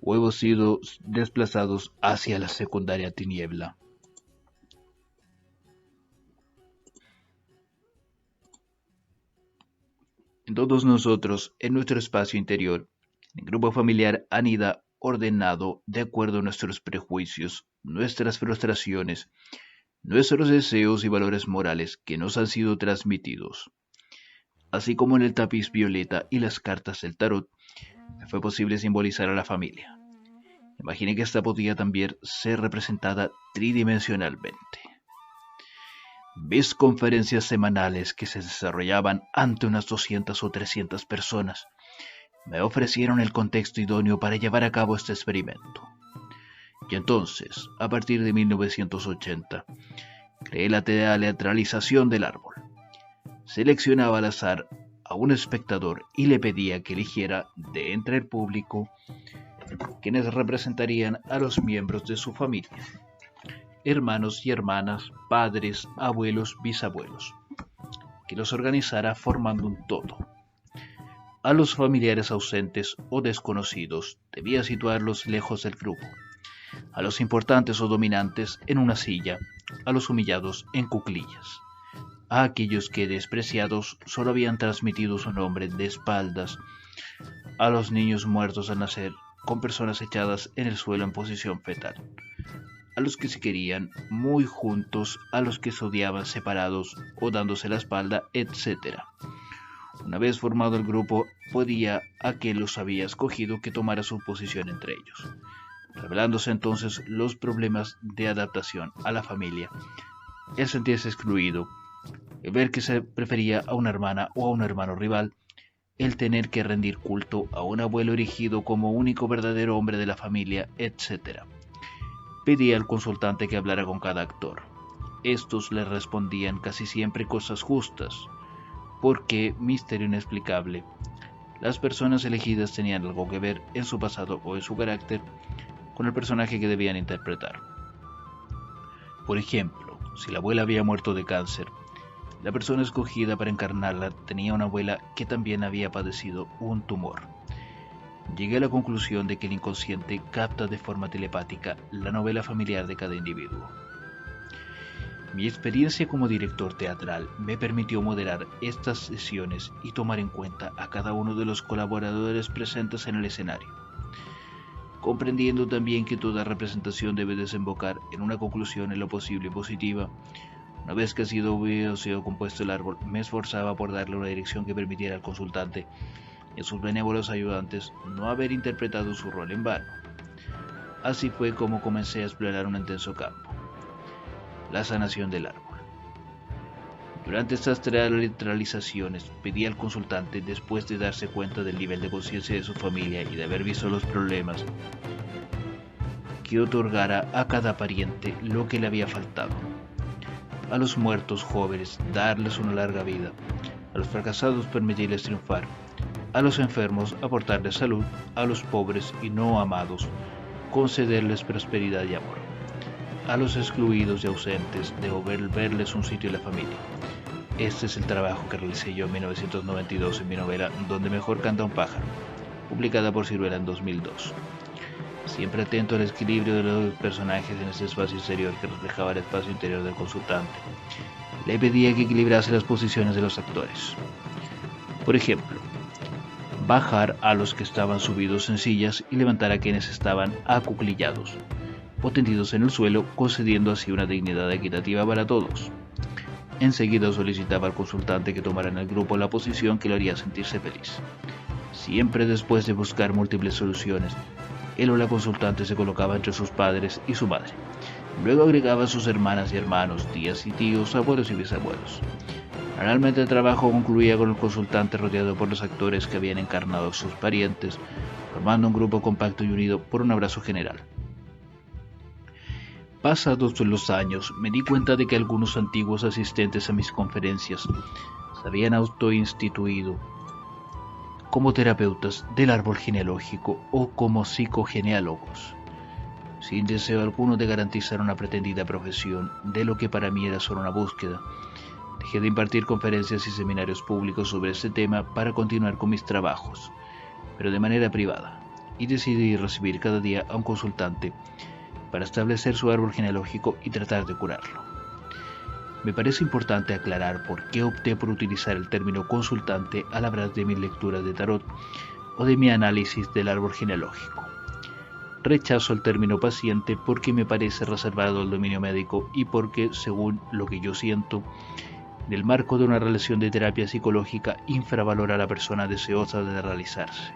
o hemos sido desplazados hacia la secundaria tiniebla. En todos nosotros, en nuestro espacio interior, el grupo familiar anida ordenado de acuerdo a nuestros prejuicios, nuestras frustraciones, nuestros deseos y valores morales que nos han sido transmitidos. Así como en el tapiz violeta y las cartas del tarot, me fue posible simbolizar a la familia. Imaginé que esta podía también ser representada tridimensionalmente. Ves conferencias semanales que se desarrollaban ante unas 200 o 300 personas. Me ofrecieron el contexto idóneo para llevar a cabo este experimento. Y entonces, a partir de 1980, creé la teatralización del árbol. Seleccionaba al azar a un espectador y le pedía que eligiera de entre el público quienes representarían a los miembros de su familia, hermanos y hermanas, padres, abuelos, bisabuelos, que los organizara formando un todo. A los familiares ausentes o desconocidos debía situarlos lejos del grupo, a los importantes o dominantes en una silla, a los humillados en cuclillas, a aquellos que despreciados solo habían transmitido su nombre de espaldas, a los niños muertos al nacer con personas echadas en el suelo en posición fetal, a los que se querían muy juntos, a los que se odiaban separados o dándose la espalda, etc. Una vez formado el grupo, podía aquel los había escogido que tomara su posición entre ellos, revelándose entonces los problemas de adaptación a la familia, el sentirse excluido, el ver que se prefería a una hermana o a un hermano rival, el tener que rendir culto a un abuelo erigido como único verdadero hombre de la familia, etc. Pedía al consultante que hablara con cada actor. Estos le respondían casi siempre cosas justas, porque, misterio inexplicable, las personas elegidas tenían algo que ver en su pasado o en su carácter con el personaje que debían interpretar. Por ejemplo, si la abuela había muerto de cáncer, la persona escogida para encarnarla tenía una abuela que también había padecido un tumor. Llegué a la conclusión de que el inconsciente capta de forma telepática la novela familiar de cada individuo. Mi experiencia como director teatral me permitió moderar estas sesiones y tomar en cuenta a cada uno de los colaboradores presentes en el escenario, comprendiendo también que toda representación debe desembocar en una conclusión en lo posible positiva, Una vez que hubiera sido compuesto el árbol, me esforzaba por darle una dirección que permitiera al consultante y a sus benévolos ayudantes no haber interpretado su rol en vano. Así fue como comencé a explorar un intenso campo: la sanación del árbol. Durante estas teatralizaciones pedí al consultante, después de darse cuenta del nivel de conciencia de su familia y de haber visto los problemas, que otorgara a cada pariente lo que le había faltado. A los muertos jóvenes darles una larga vida, a los fracasados permitirles triunfar, a los enfermos aportarles salud, a los pobres y no amados concederles prosperidad y amor, a los excluidos y ausentes devolverles un sitio en la familia. Este es el trabajo que realicé yo en 1992 en mi novela Donde mejor canta un pájaro, publicada por Siruela en 2002. Siempre atento al equilibrio de los personajes en ese espacio exterior que reflejaba el espacio interior del consultante, le pedía que equilibrase las posiciones de los actores. Por ejemplo, bajar a los que estaban subidos en sillas y levantar a quienes estaban acuclillados o tendidos en el suelo, concediendo así una dignidad equitativa para todos. Enseguida solicitaba al consultante que tomara en el grupo la posición que lo haría sentirse feliz. Siempre después de buscar múltiples soluciones, él o la consultante se colocaba entre sus padres y su madre. Luego agregaba a sus hermanas y hermanos, tías y tíos, abuelos y bisabuelos. Generalmente el trabajo concluía con el consultante rodeado por los actores que habían encarnado a sus parientes, formando un grupo compacto y unido por un abrazo general. Pasados los años, me di cuenta de que algunos antiguos asistentes a mis conferencias se habían autoinstituido como terapeutas del árbol genealógico o como psicogeneálogos, sin deseo alguno de garantizar una pretendida profesión de lo que para mí era solo una búsqueda. Dejé de impartir conferencias y seminarios públicos sobre este tema para continuar con mis trabajos, pero de manera privada, y decidí recibir cada día a un consultante para establecer su árbol genealógico y tratar de curarlo. Me parece importante aclarar por qué opté por utilizar el término consultante al hablar de mis lecturas de tarot o de mi análisis del árbol genealógico. Rechazo el término paciente porque me parece reservado al dominio médico y porque, según lo que yo siento, en el marco de una relación de terapia psicológica, infravalora a la persona deseosa de realizarse.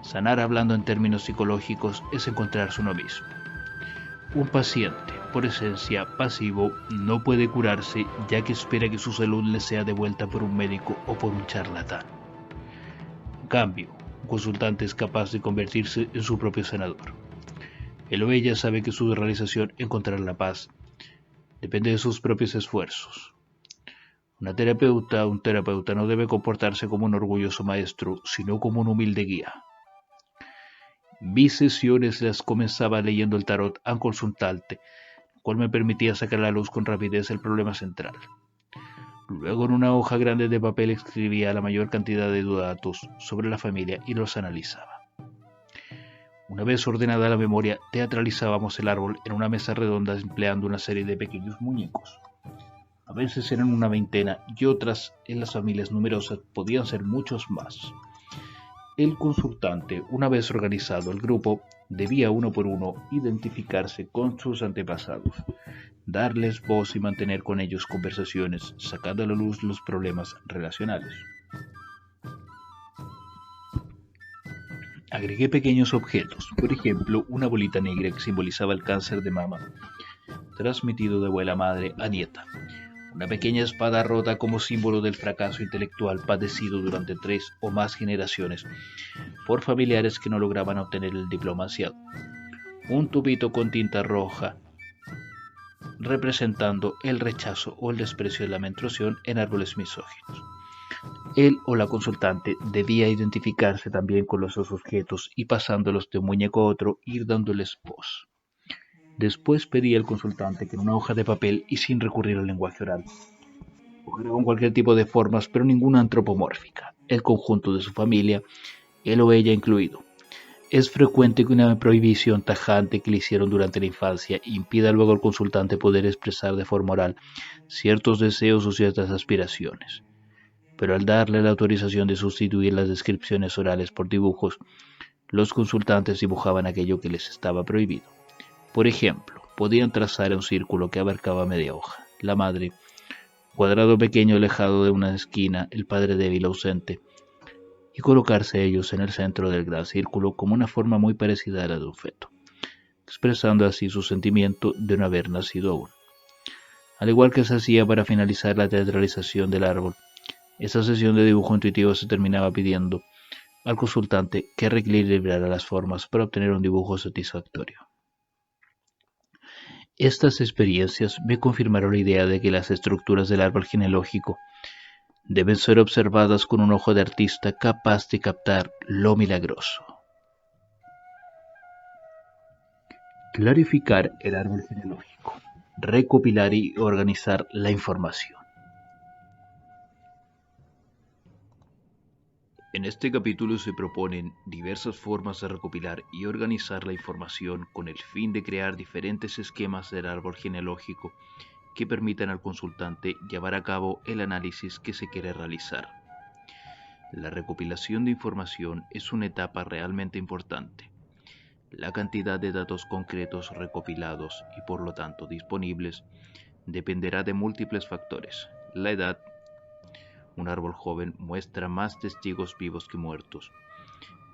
Sanar hablando en términos psicológicos es encontrarse uno mismo. Un paciente, por esencia pasivo, no puede curarse ya que espera que su salud le sea devuelta por un médico o por un charlatán. En cambio, un consultante es capaz de convertirse en su propio sanador. Él o ella sabe que su realización, encontrar la paz, depende de sus propios esfuerzos. Un terapeuta no debe comportarse como un orgulloso maestro, sino como un humilde guía. Mis sesiones las comenzaba leyendo el tarot a un consultante, lo cual me permitía sacar a la luz con rapidez el problema central. Luego en una hoja grande de papel escribía la mayor cantidad de datos sobre la familia y los analizaba. Una vez ordenada la memoria, teatralizábamos el árbol en una mesa redonda empleando una serie de pequeños muñecos. A veces eran una veintena y otras, en las familias numerosas, podían ser muchos más. El consultante, una vez organizado el grupo, debía uno por uno identificarse con sus antepasados, darles voz y mantener con ellos conversaciones, sacando a la luz los problemas relacionales. Agregué pequeños objetos, por ejemplo, una bolita negra que simbolizaba el cáncer de mama, transmitido de abuela a madre a nieta. Una pequeña espada rota como símbolo del fracaso intelectual padecido durante 3 o más generaciones por familiares que no lograban obtener el diploma ansiado. Un tubito con tinta roja representando el rechazo o el desprecio de la menstruación en árboles misóginos. Él o la consultante debía identificarse también con los dos objetos y pasándolos de un muñeco a otro ir dándoles voz. Después pedí al consultante que en una hoja de papel y sin recurrir al lenguaje oral, cogiera con cualquier tipo de formas, pero ninguna antropomórfica, el conjunto de su familia, él o ella incluido. Es frecuente que una prohibición tajante que le hicieron durante la infancia impida luego al consultante poder expresar de forma oral ciertos deseos o ciertas aspiraciones. Pero al darle la autorización de sustituir las descripciones orales por dibujos, los consultantes dibujaban aquello que les estaba prohibido. Por ejemplo, podían trazar un círculo que abarcaba media hoja. la madre, cuadrado pequeño alejado de una esquina, el padre débil ausente, y colocarse ellos en el centro del gran círculo como una forma muy parecida a la de un feto, expresando así su sentimiento de no haber nacido aún. Al igual que se hacía para finalizar la teatralización del árbol, esta sesión de dibujo intuitivo se terminaba pidiendo al consultante que reequilibrara las formas para obtener un dibujo satisfactorio. Estas experiencias me confirmaron la idea de que las estructuras del árbol genealógico deben ser observadas con un ojo de artista capaz de captar lo milagroso. Clarificar el árbol genealógico, recopilar y organizar la información. En este capítulo se proponen diversas formas de recopilar y organizar la información con el fin de crear diferentes esquemas del árbol genealógico que permitan al consultante llevar a cabo el análisis que se quiere realizar. La recopilación de información es una etapa realmente importante. La cantidad de datos concretos recopilados y por lo tanto disponibles dependerá de múltiples factores. La edad. Un árbol joven muestra más testigos vivos que muertos.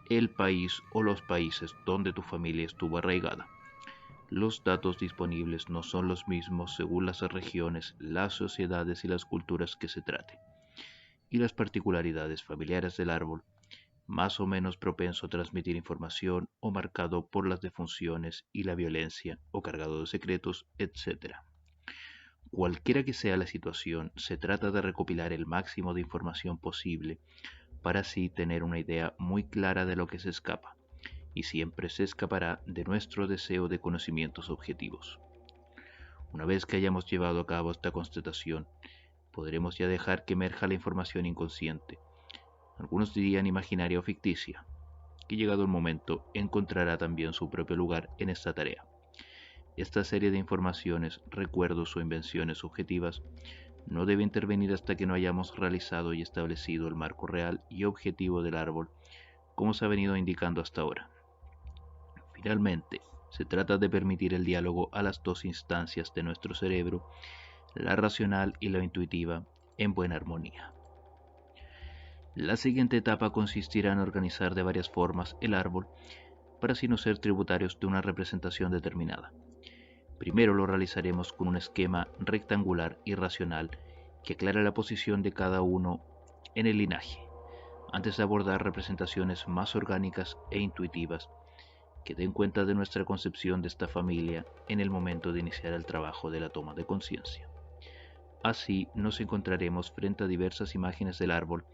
El país o los países donde tu familia estuvo arraigada. Los datos disponibles no son los mismos según las regiones, las sociedades y las culturas que se trate. Y las particularidades familiares del árbol, más o menos propenso a transmitir información o marcado por las defunciones y la violencia o cargado de secretos, etc. Cualquiera que sea la situación, se trata de recopilar el máximo de información posible para así tener una idea muy clara de lo que se escapa, y siempre se escapará de nuestro deseo de conocimientos objetivos. Una vez que hayamos llevado a cabo esta constatación, podremos ya dejar que emerja la información inconsciente, algunos dirían imaginaria o ficticia, que llegado el momento encontrará también su propio lugar en esta tarea. Esta serie de informaciones, recuerdos o invenciones subjetivas no debe intervenir hasta que no hayamos realizado y establecido el marco real y objetivo del árbol, como se ha venido indicando hasta ahora. Finalmente, se trata de permitir el diálogo a las dos instancias de nuestro cerebro, la racional y la intuitiva, en buena armonía. La siguiente etapa consistirá en organizar de varias formas el árbol para así no ser tributarios de una representación determinada. Primero lo realizaremos con un esquema rectangular y racional que aclara la posición de cada uno en el linaje, antes de abordar representaciones más orgánicas e intuitivas que den cuenta de nuestra concepción de esta familia en el momento de iniciar el trabajo de la toma de conciencia. Así nos encontraremos frente a diversas imágenes del árbol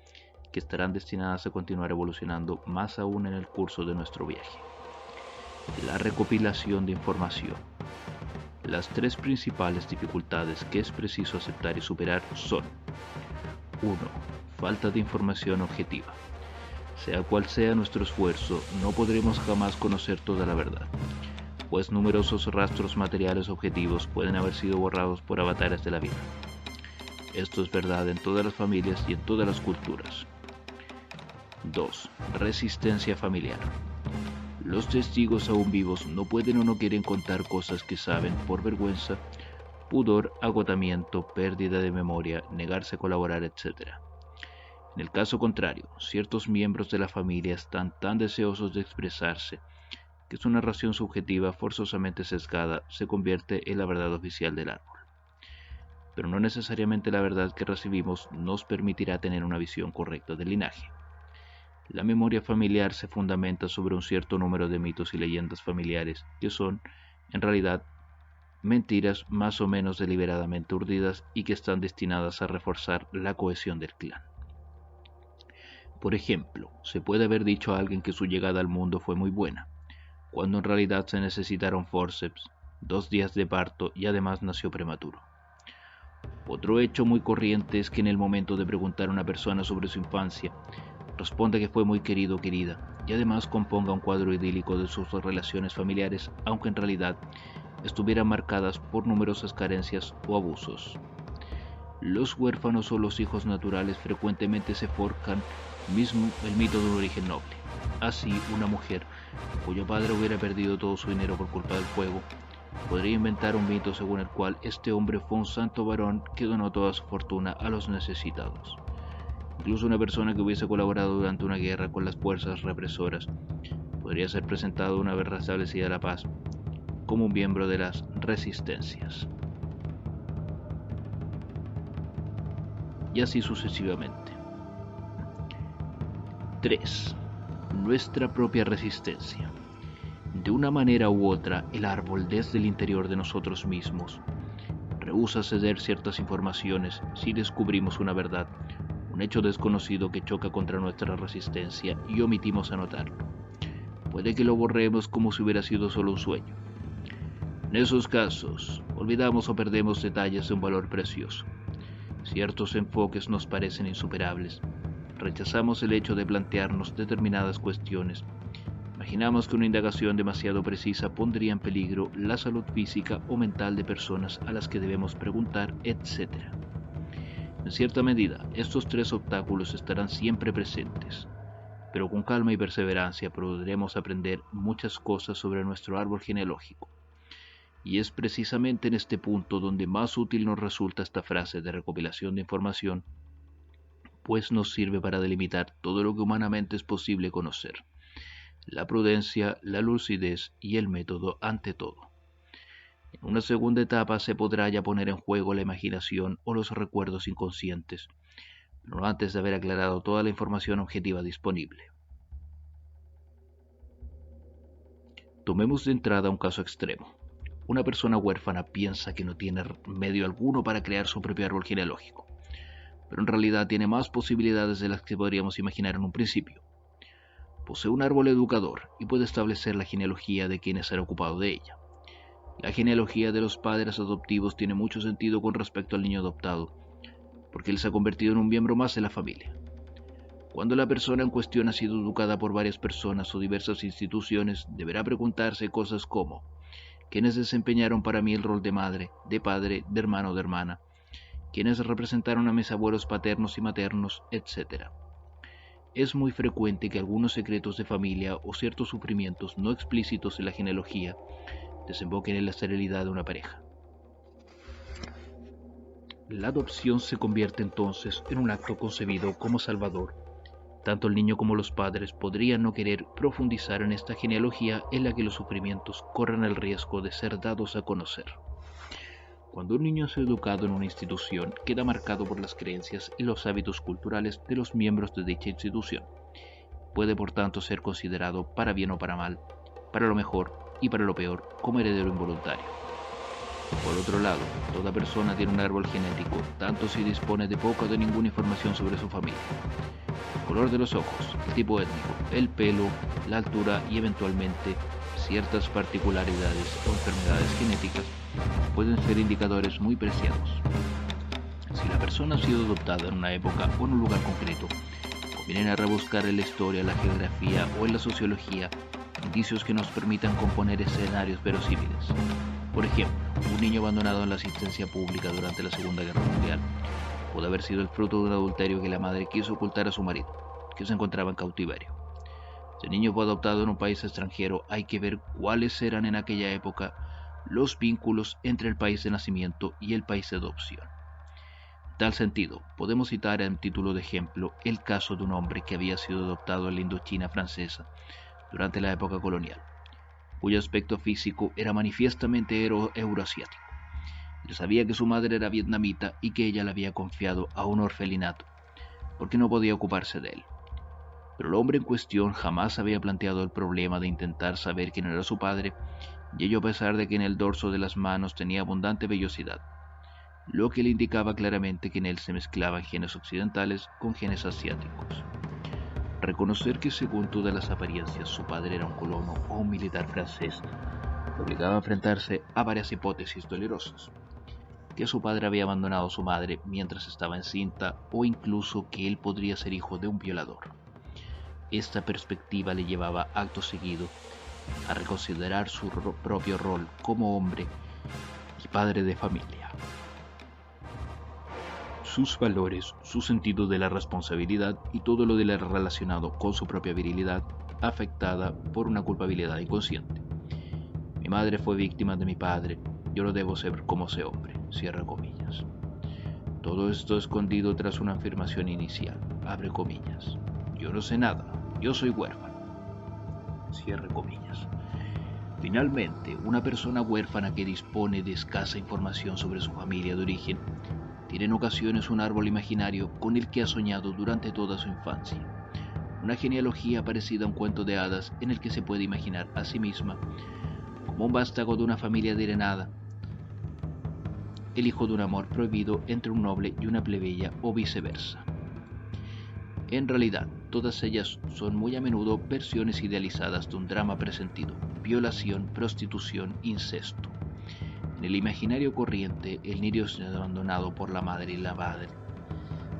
que estarán destinadas a continuar evolucionando más aún en el curso de nuestro viaje. La recopilación de información. Las tres principales dificultades que es preciso aceptar y superar son: 1. Falta de información objetiva. Sea cual sea nuestro esfuerzo, no podremos jamás conocer toda la verdad, pues numerosos rastros materiales objetivos pueden haber sido borrados por avatares de la vida. Esto es verdad en todas las familias y en todas las culturas. 2. Resistencia familiar. Los testigos aún vivos no pueden o no quieren contar cosas que saben por vergüenza, pudor, agotamiento, pérdida de memoria, negarse a colaborar, etc. En el caso contrario, ciertos miembros de la familia están tan deseosos de expresarse que su narración subjetiva forzosamente sesgada se convierte en la verdad oficial del árbol. Pero no necesariamente la verdad que recibimos nos permitirá tener una visión correcta del linaje. La memoria familiar se fundamenta sobre un cierto número de mitos y leyendas familiares que son, en realidad, mentiras más o menos deliberadamente urdidas y que están destinadas a reforzar la cohesión del clan. Por ejemplo, se puede haber dicho a alguien que su llegada al mundo fue muy buena, cuando en realidad se necesitaron forceps, 2 días de parto y además nació prematuro. Otro hecho muy corriente es que en el momento de preguntar a una persona sobre su infancia, responda que fue muy querido o querida, y además componga un cuadro idílico de sus relaciones familiares, aunque en realidad estuvieran marcadas por numerosas carencias o abusos. Los huérfanos o los hijos naturales frecuentemente se forjan el mito de un origen noble. Así, una mujer cuyo padre hubiera perdido todo su dinero por culpa del fuego, Podría inventar un mito según el cual este hombre fue un santo varón que donó toda su fortuna a los necesitados. Incluso una persona que hubiese colaborado durante una guerra con las fuerzas represoras podría ser presentado una vez restablecida la paz como un miembro de las resistencias. Y así sucesivamente. 3. Nuestra propia resistencia. De una manera u otra, el árbol desde el interior de nosotros mismos rehúsa ceder ciertas informaciones si descubrimos una verdad, un hecho desconocido que choca contra nuestra resistencia y omitimos anotarlo. Puede que lo borremos como si hubiera sido solo un sueño. En esos casos, olvidamos o perdemos detalles de un valor precioso. Ciertos enfoques nos parecen insuperables. Rechazamos el hecho de plantearnos determinadas cuestiones. Imaginamos que una indagación demasiado precisa pondría en peligro la salud física o mental de personas a las que debemos preguntar, etc. En cierta medida, estos 3 obstáculos estarán siempre presentes, pero con calma y perseverancia podremos aprender muchas cosas sobre nuestro árbol genealógico. Y es precisamente en este punto donde más útil nos resulta esta frase de recopilación de información, pues nos sirve para delimitar todo lo que humanamente es posible conocer. La prudencia, la lucidez y el método ante todo. En una segunda etapa se podrá ya poner en juego la imaginación o los recuerdos inconscientes, pero no antes de haber aclarado toda la información objetiva disponible. Tomemos de entrada un caso extremo. Una persona huérfana piensa que no tiene medio alguno para crear su propio árbol genealógico, pero en realidad tiene más posibilidades de las que podríamos imaginar en un principio. Posee un árbol educador y puede establecer la genealogía de quienes se han ocupado de ella. La genealogía de los padres adoptivos tiene mucho sentido con respecto al niño adoptado, porque él se ha convertido en un miembro más de la familia. Cuando la persona en cuestión ha sido educada por varias personas o diversas instituciones, deberá preguntarse cosas como: ¿quiénes desempeñaron para mí el rol de madre, de padre, de hermano o de hermana? ¿Quiénes representaron a mis abuelos paternos y maternos, etcétera? Es muy frecuente que algunos secretos de familia o ciertos sufrimientos no explícitos en la genealogía desemboquen en la esterilidad de una pareja. La adopción se convierte entonces en un acto concebido como salvador. Tanto el niño como los padres podrían no querer profundizar en esta genealogía en la que los sufrimientos corren el riesgo de ser dados a conocer. Cuando un niño es educado en una institución, queda marcado por las creencias y los hábitos culturales de los miembros de dicha institución. Puede por tanto ser considerado, para bien o para mal, para lo mejor y para lo peor, como heredero involuntario. Por otro lado, toda persona tiene un árbol genético, tanto si dispone de poca o de ninguna información sobre su familia. El color de los ojos, el tipo étnico, el pelo, la altura y eventualmente ciertas particularidades o enfermedades genéticas pueden ser indicadores muy preciados. Si la persona ha sido adoptada en una época o en un lugar concreto, conviene rebuscar en la historia, la geografía o en la sociología indicios que nos permitan componer escenarios verosímiles. Por ejemplo, un niño abandonado en la asistencia pública durante la Segunda Guerra Mundial puede haber sido el fruto de un adulterio que la madre quiso ocultar a su marido, que se encontraba en cautiverio. Si el niño fue adoptado en un país extranjero, hay que ver cuáles eran en aquella época los vínculos entre el país de nacimiento y el país de adopción. En tal sentido, podemos citar en título de ejemplo el caso de un hombre que había sido adoptado en la Indochina francesa durante la época colonial, cuyo aspecto físico era manifiestamente euroasiático. Él sabía que su madre era vietnamita y que ella le había confiado a un orfelinato, porque no podía ocuparse de él. Pero el hombre en cuestión jamás había planteado el problema de intentar saber quién era su padre, y ello a pesar de que en el dorso de las manos tenía abundante vellosidad, lo que le indicaba claramente que en él se mezclaban genes occidentales con genes asiáticos. Reconocer que según todas las apariencias su padre era un colono o un militar francés le obligaba a enfrentarse a varias hipótesis dolorosas: que su padre había abandonado a su madre mientras estaba encinta o incluso que él podría ser hijo de un violador. Esta perspectiva le llevaba acto seguido a reconsiderar su propio rol como hombre y padre de familia. Sus valores, su sentido de la responsabilidad y todo lo de él relacionado con su propia virilidad, afectada por una culpabilidad inconsciente. Mi madre fue víctima de mi padre, yo lo debo ser como ese hombre, cierra comillas. Todo esto escondido tras una afirmación inicial, abre comillas. Yo no sé nada, yo soy huérfano, cierre comillas. Finalmente, una persona huérfana que dispone de escasa información sobre su familia de origen tiene en ocasiones un árbol imaginario con el que ha soñado durante toda su infancia. Una genealogía parecida a un cuento de hadas en el que se puede imaginar a sí misma como un vástago de una familia adinerada, el hijo de un amor prohibido entre un noble y una plebeya o viceversa. En realidad, todas ellas son muy a menudo versiones idealizadas de un drama presentido: violación, prostitución, incesto. En el imaginario corriente, el niño es abandonado por la madre y la madre,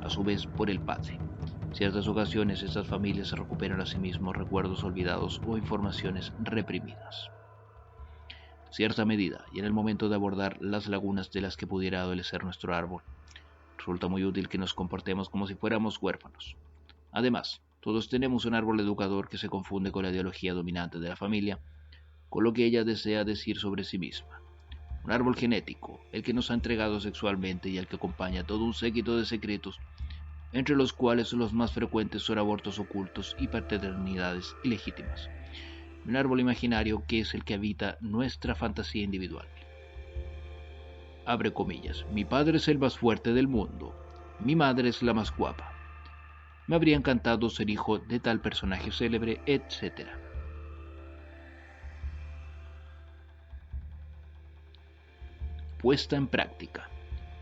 a su vez por el padre. En ciertas ocasiones, estas familias recuperan a sí mismos recuerdos olvidados o informaciones reprimidas. En cierta medida, y en el momento de abordar las lagunas de las que pudiera adolecer nuestro árbol, resulta muy útil que nos comportemos como si fuéramos huérfanos. Además, todos tenemos un árbol educador que se confunde con la ideología dominante de la familia, con lo que ella desea decir sobre sí misma. Un árbol genético, el que nos ha entregado sexualmente y al que acompaña todo un séquito de secretos, entre los cuales los más frecuentes son abortos ocultos y paternidades ilegítimas. Un árbol imaginario que es el que habita nuestra fantasía individual. Abre comillas. Mi padre es el más fuerte del mundo. Mi madre es la más guapa. Me habría encantado ser hijo de tal personaje célebre, etc. Puesta en práctica.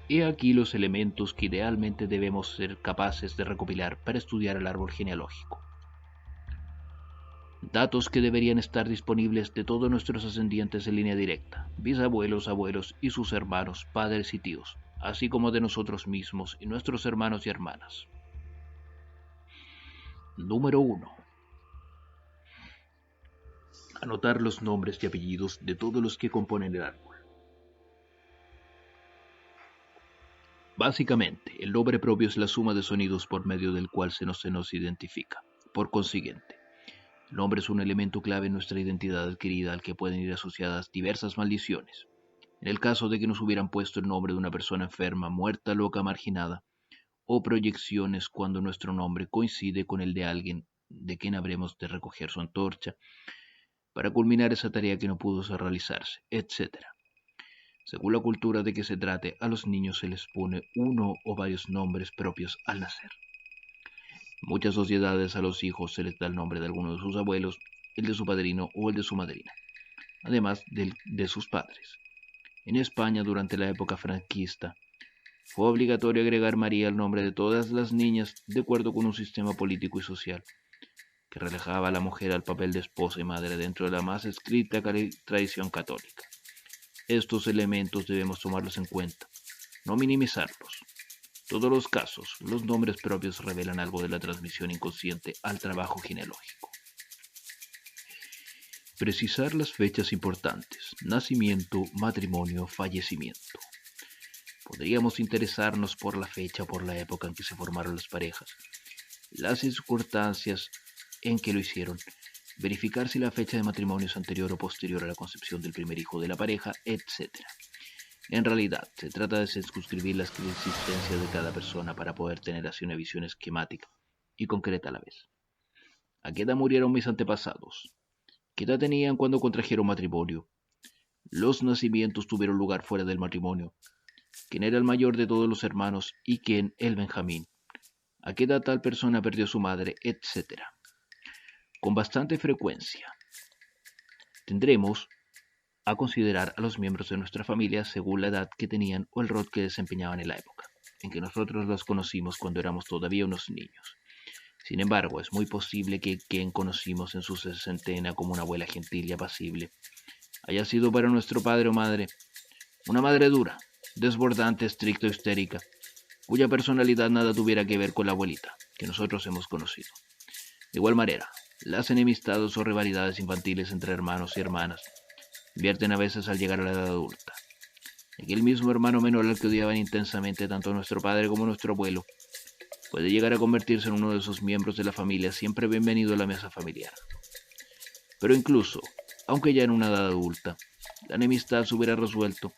He aquí los elementos que idealmente debemos ser capaces de recopilar para estudiar el árbol genealógico. Datos que deberían estar disponibles de todos nuestros ascendientes en línea directa, bisabuelos, abuelos y sus hermanos, padres y tíos, así como de nosotros mismos y nuestros hermanos y hermanas. Número 1. Anotar los nombres y apellidos de todos los que componen el árbol. Básicamente, el nombre propio es la suma de sonidos por medio del cual se nos identifica. Por consiguiente, el nombre es un elemento clave en nuestra identidad adquirida al que pueden ir asociadas diversas maldiciones. En el caso de que nos hubieran puesto el nombre de una persona enferma, muerta, loca, marginada, o proyecciones cuando nuestro nombre coincide con el de alguien de quien habremos de recoger su antorcha para culminar esa tarea que no pudo realizarse, etc. Según la cultura de que se trate, a los niños se les pone uno o varios nombres propios al nacer. En muchas sociedades a los hijos se les da el nombre de alguno de sus abuelos, el de su padrino o el de su madrina, además de sus padres. En España, durante la época franquista, fue obligatorio agregar María al nombre de todas las niñas de acuerdo con un sistema político y social que relajaba a la mujer al papel de esposa y madre dentro de la más estricta tradición católica. Estos elementos debemos tomarlos en cuenta, no minimizarlos. En todos los casos, los nombres propios revelan algo de la transmisión inconsciente al trabajo genealógico. Precisar las fechas importantes: nacimiento, matrimonio, fallecimiento. Podríamos interesarnos por la fecha o por la época en que se formaron las parejas, las circunstancias en que lo hicieron, verificar si la fecha de matrimonio es anterior o posterior a la concepción del primer hijo de la pareja, etc. En realidad, se trata de circunscribir la existencia de cada persona para poder tener así una visión esquemática y concreta a la vez. ¿A qué edad murieron mis antepasados? ¿Qué edad tenían cuando contrajeron matrimonio? Los nacimientos tuvieron lugar fuera del matrimonio. ¿Quién era el mayor de todos los hermanos y quién el Benjamín? ¿A qué edad tal persona perdió a su madre? Etc. Con bastante frecuencia tendremos a considerar a los miembros de nuestra familia según la edad que tenían o el rol que desempeñaban en la época en que nosotros los conocimos cuando éramos todavía unos niños. Sin embargo, es muy posible que quien conocimos en su sesentena como una abuela gentil y apacible haya sido para nuestro padre o madre una madre dura, desbordante, estricta o histérica, cuya personalidad nada tuviera que ver con la abuelita que nosotros hemos conocido. De igual manera, las enemistades o rivalidades infantiles entre hermanos y hermanas vierten a veces al llegar a la edad adulta. Aquel mismo hermano menor al que odiaban intensamente tanto nuestro padre como nuestro abuelo puede llegar a convertirse en uno de esos miembros de la familia siempre bienvenido a la mesa familiar. Pero incluso, aunque ya en una edad adulta, la enemistad se hubiera resuelto.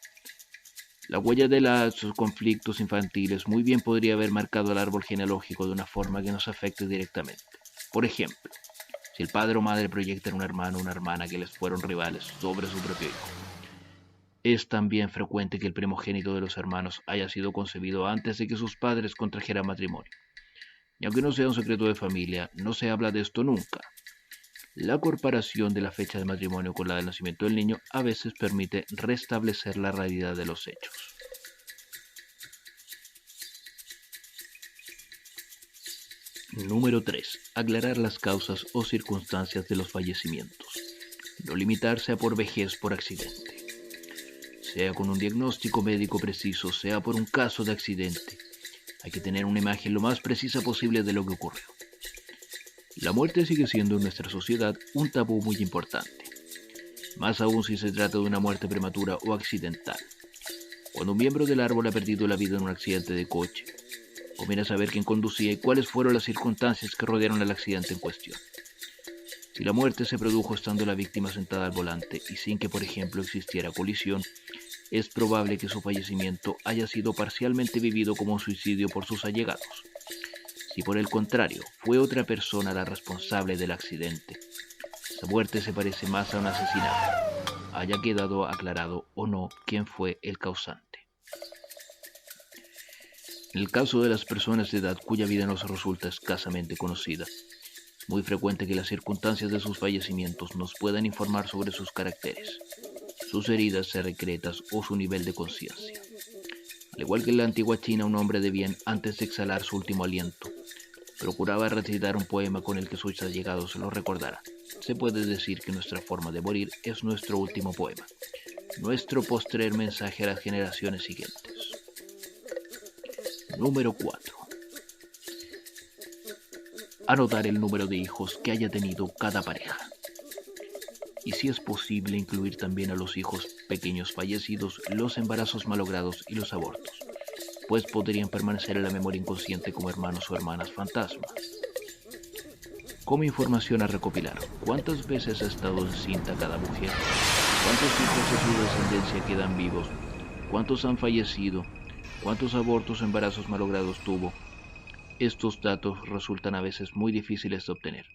La huella de los conflictos infantiles muy bien podría haber marcado el árbol genealógico de una forma que nos afecte directamente. Por ejemplo, si el padre o madre proyectan un hermano o una hermana que les fueron rivales sobre su propio hijo. Es también frecuente que el primogénito de los hermanos haya sido concebido antes de que sus padres contrajeran matrimonio. Y aunque no sea un secreto de familia, no se habla de esto nunca. La comparación de la fecha de matrimonio con la del nacimiento del niño a veces permite restablecer la realidad de los hechos. Número 3. Aclarar las causas o circunstancias de los fallecimientos. No limitarse a por vejez por accidente. Sea con un diagnóstico médico preciso, sea por un caso de accidente, hay que tener una imagen lo más precisa posible de lo que ocurrió. La muerte sigue siendo en nuestra sociedad un tabú muy importante, más aún si se trata de una muerte prematura o accidental. Cuando un miembro del árbol ha perdido la vida en un accidente de coche, conviene saber quién conducía y cuáles fueron las circunstancias que rodearon el accidente en cuestión. Si la muerte se produjo estando la víctima sentada al volante y sin que, por ejemplo, existiera colisión, es probable que su fallecimiento haya sido parcialmente vivido como un suicidio por sus allegados. Si por el contrario fue otra persona la responsable del accidente, esa muerte se parece más a un asesinato, haya quedado aclarado o no quién fue el causante. En el caso de las personas de edad cuya vida nos resulta escasamente conocida, es muy frecuente que las circunstancias de sus fallecimientos nos puedan informar sobre sus caracteres, sus heridas secretas o su nivel de conciencia. Al igual que en la antigua China, un hombre de bien, antes de exhalar su último aliento, procuraba recitar un poema con el que sus allegados lo recordaran. Se puede decir que nuestra forma de morir es nuestro último poema, nuestro postrer mensaje a las generaciones siguientes. Número 4. Anotar el número de hijos que haya tenido cada pareja. Y si es posible, incluir también a los hijos pequeños fallecidos, los embarazos malogrados y los abortos, pues podrían permanecer en la memoria inconsciente como hermanos o hermanas fantasma. Como información a recopilar: ¿cuántas veces ha estado encinta cada mujer? ¿Cuántos hijos de su descendencia quedan vivos? ¿Cuántos han fallecido? ¿Cuántos abortos o embarazos malogrados tuvo? Estos datos resultan a veces muy difíciles de obtener,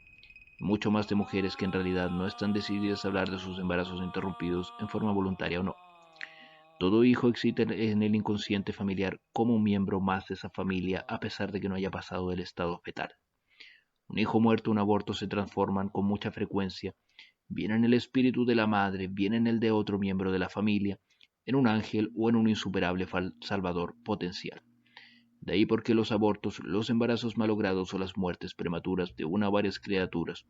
mucho más de mujeres que en realidad no están decididas a hablar de sus embarazos interrumpidos en forma voluntaria o no. Todo hijo existe en el inconsciente familiar como un miembro más de esa familia, a pesar de que no haya pasado del estado fetal. Un hijo muerto o un aborto se transforman con mucha frecuencia, bien en el espíritu de la madre, bien en el de otro miembro de la familia, en un ángel o en un insuperable salvador potencial. De ahí porque los abortos, los embarazos malogrados o las muertes prematuras de una o varias criaturas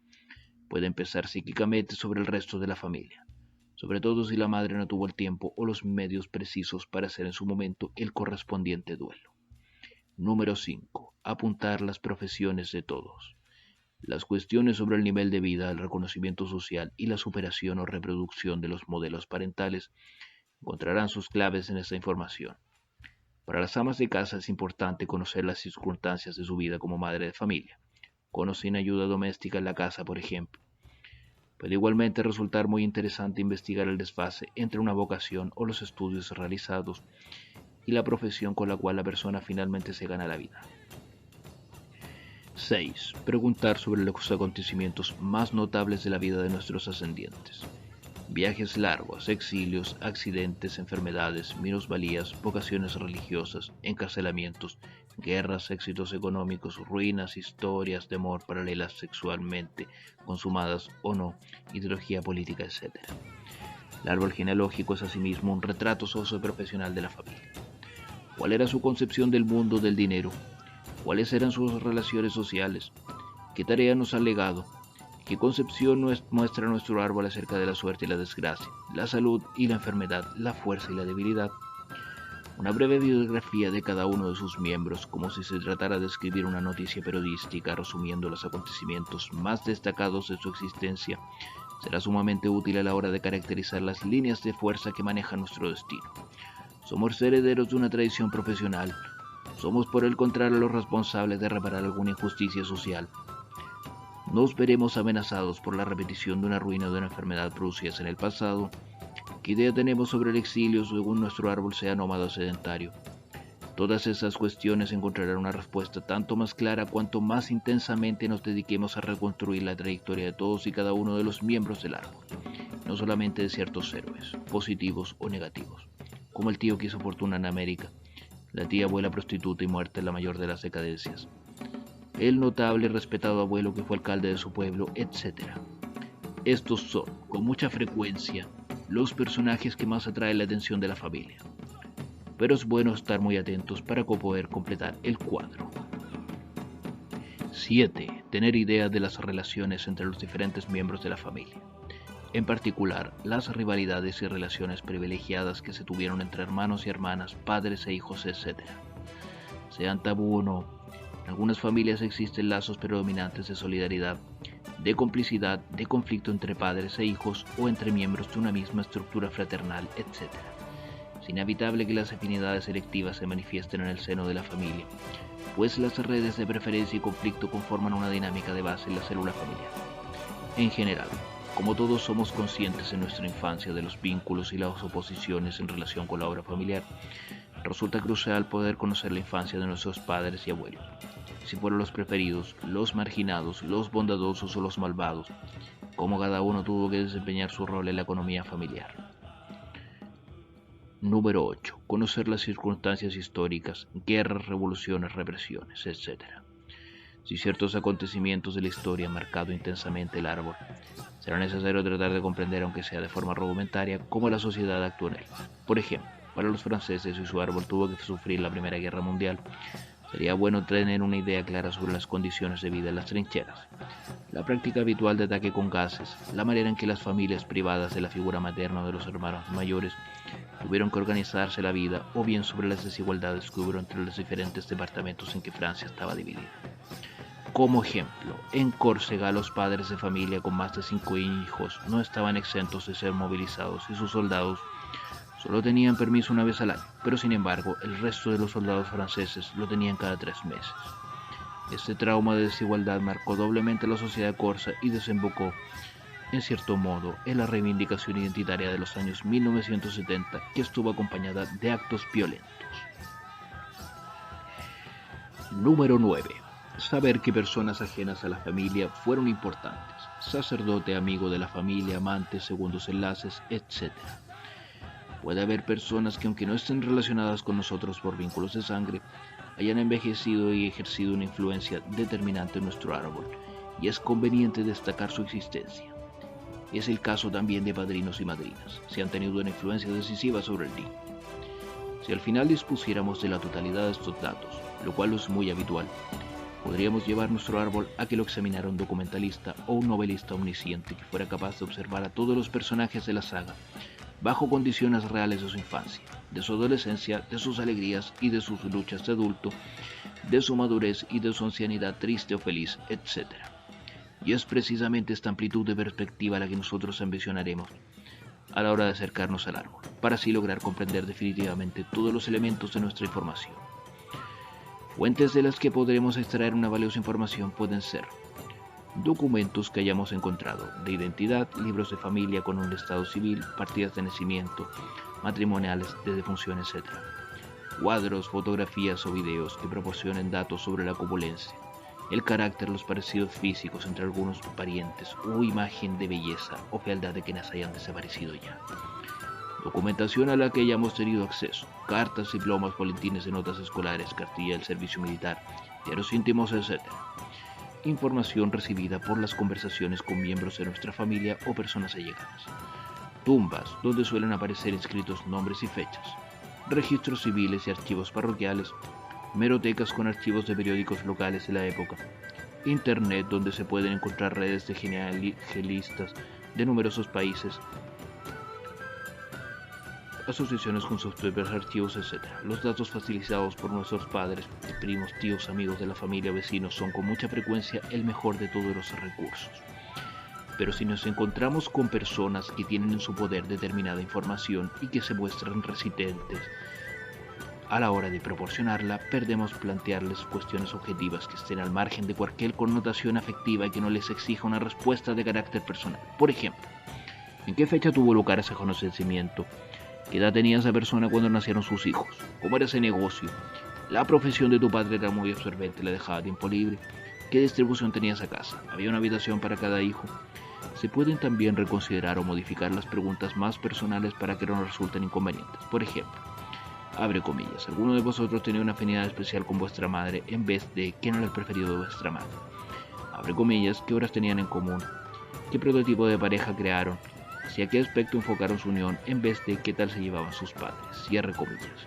pueden pesar psíquicamente sobre el resto de la familia, sobre todo si la madre no tuvo el tiempo o los medios precisos para hacer en su momento el correspondiente duelo. Número 5. Apuntar las profesiones de todos. Las cuestiones sobre el nivel de vida, el reconocimiento social y la superación o reproducción de los modelos parentales encontrarán sus claves en esta información. Para las amas de casa es importante conocer las circunstancias de su vida como madre de familia, con o sin ayuda doméstica en la casa, por ejemplo. Puede igualmente resultar muy interesante investigar el desfase entre una vocación o los estudios realizados y la profesión con la cual la persona finalmente se gana la vida. 6. Preguntar sobre los acontecimientos más notables de la vida de nuestros ascendientes. Viajes largos, exilios, accidentes, enfermedades, minusvalías, vocaciones religiosas, encarcelamientos, guerras, éxitos económicos, ruinas, historias de amor paralelas sexualmente, consumadas o no, ideología política, etc. El árbol genealógico es asimismo un retrato socioprofesional de la familia. ¿Cuál era su concepción del mundo del dinero? ¿Cuáles eran sus relaciones sociales? ¿Qué tarea nos ha legado? ¿Qué concepción muestra nuestro árbol acerca de la suerte y la desgracia, la salud y la enfermedad, la fuerza y la debilidad? Una breve biografía de cada uno de sus miembros, como si se tratara de escribir una noticia periodística resumiendo los acontecimientos más destacados de su existencia, será sumamente útil a la hora de caracterizar las líneas de fuerza que manejan nuestro destino. Somos herederos de una tradición profesional. Somos por el contrario los responsables de reparar alguna injusticia social. Nos veremos amenazados por la repetición de una ruina o de una enfermedad producidas en el pasado. ¿Qué idea tenemos sobre el exilio según nuestro árbol sea nómada o sedentario? Todas esas cuestiones encontrarán una respuesta tanto más clara cuanto más intensamente nos dediquemos a reconstruir la trayectoria de todos y cada uno de los miembros del árbol, no solamente de ciertos héroes, positivos o negativos, como el tío que hizo fortuna en América, la tía abuela prostituta y muerta en la mayor de las decadencias, el notable y respetado abuelo que fue alcalde de su pueblo, etc. Estos son, con mucha frecuencia, los personajes que más atraen la atención de la familia. Pero es bueno estar muy atentos para poder completar el cuadro. 7. Tener idea de las relaciones entre los diferentes miembros de la familia. En particular, las rivalidades y relaciones privilegiadas que se tuvieron entre hermanos y hermanas, padres e hijos, etc. Sean tabú o no, en algunas familias existen lazos predominantes de solidaridad, de complicidad, de conflicto entre padres e hijos o entre miembros de una misma estructura fraternal, etc. Es inevitable que las afinidades selectivas se manifiesten en el seno de la familia, pues las redes de preferencia y conflicto conforman una dinámica de base en la célula familiar. En general, como todos somos conscientes en nuestra infancia de los vínculos y las oposiciones en relación con la obra familiar, resulta crucial poder conocer la infancia de nuestros padres y abuelos, si fueron los preferidos, los marginados, los bondadosos o los malvados, cómo cada uno tuvo que desempeñar su rol en la economía familiar. Número 8. Conocer las circunstancias históricas, guerras, revoluciones, represiones, etc. Si ciertos acontecimientos de la historia han marcado intensamente el árbol, será necesario tratar de comprender, aunque sea de forma rudimentaria, cómo la sociedad actuó en él. Por ejemplo, para los franceses, si su árbol tuvo que sufrir la Primera Guerra Mundial, sería bueno tener una idea clara sobre las condiciones de vida en las trincheras, la práctica habitual de ataque con gases, la manera en que las familias privadas de la figura materna o de los hermanos mayores tuvieron que organizarse la vida, o bien sobre las desigualdades que hubo entre los diferentes departamentos en que Francia estaba dividida. Como ejemplo, en Córcega los padres de familia con más de 5 hijos no estaban exentos de ser movilizados y sus soldados solo tenían permiso una vez al año, pero sin embargo el resto de los soldados franceses lo tenían cada 3 meses. Este trauma de desigualdad marcó doblemente la sociedad corsa y desembocó, en cierto modo, en la reivindicación identitaria de los años 1970, que estuvo acompañada de actos violentos. Número 9. Saber que personas ajenas a la familia fueron importantes, sacerdote, amigo de la familia, amante, segundos enlaces, etc. Puede haber personas que, aunque no estén relacionadas con nosotros por vínculos de sangre, hayan envejecido y ejercido una influencia determinante en nuestro árbol, y es conveniente destacar su existencia. Es el caso también de padrinos y madrinas, si han tenido una influencia decisiva sobre el niño. Si al final dispusiéramos de la totalidad de estos datos, lo cual es muy habitual, podríamos llevar nuestro árbol a que lo examinara un documentalista o un novelista omnisciente que fuera capaz de observar a todos los personajes de la saga, bajo condiciones reales de su infancia, de su adolescencia, de sus alegrías y de sus luchas de adulto, de su madurez y de su ancianidad triste o feliz, etc. Y es precisamente esta amplitud de perspectiva la que nosotros ambicionaremos a la hora de acercarnos al árbol, para así lograr comprender definitivamente todos los elementos de nuestra información. Fuentes de las que podremos extraer una valiosa información pueden ser documentos que hayamos encontrado de identidad, libros de familia con un estado civil, partidas de nacimiento, matrimoniales, de defunción, etc. Cuadros, fotografías o videos que proporcionen datos sobre la copulencia, el carácter, los parecidos físicos entre algunos parientes o imagen de belleza o fealdad de quienes hayan desaparecido ya. Documentación a la que hayamos tenido acceso, cartas, diplomas, boletines de notas escolares, cartilla del servicio militar, diarios íntimos, etc. Información recibida por las conversaciones con miembros de nuestra familia o personas allegadas. Tumbas, donde suelen aparecer inscritos nombres y fechas. Registros civiles y archivos parroquiales. Hemerotecas con archivos de periódicos locales de la época. Internet, donde se pueden encontrar redes de genealogistas de numerosos países, asociaciones con sus propios archivos, etc. Los datos facilitados por nuestros padres, primos, tíos, amigos de la familia, vecinos, son con mucha frecuencia el mejor de todos los recursos. Pero si nos encontramos con personas que tienen en su poder determinada información y que se muestran resistentes a la hora de proporcionarla, perdemos plantearles cuestiones objetivas que estén al margen de cualquier connotación afectiva y que no les exija una respuesta de carácter personal. Por ejemplo, ¿En qué fecha tuvo lugar ese conocimiento? ¿Qué edad tenía esa persona cuando nacieron sus hijos? ¿Cómo era ese negocio? ¿La profesión de tu padre era muy absorbente, le dejaba tiempo libre? ¿Qué distribución tenía esa casa? ¿Había una habitación para cada hijo? Se pueden también reconsiderar o modificar las preguntas más personales para que no resulten inconvenientes. Por ejemplo, abre comillas, ¿alguno de vosotros tenía una afinidad especial con vuestra madre en vez de quién era el preferido de vuestra madre? Abre comillas, ¿qué horas tenían en común? ¿Qué prototipo de pareja crearon? ¿Hacia qué aspecto enfocaron su unión en vez de qué tal se llevaban sus padres? Cierre comillas.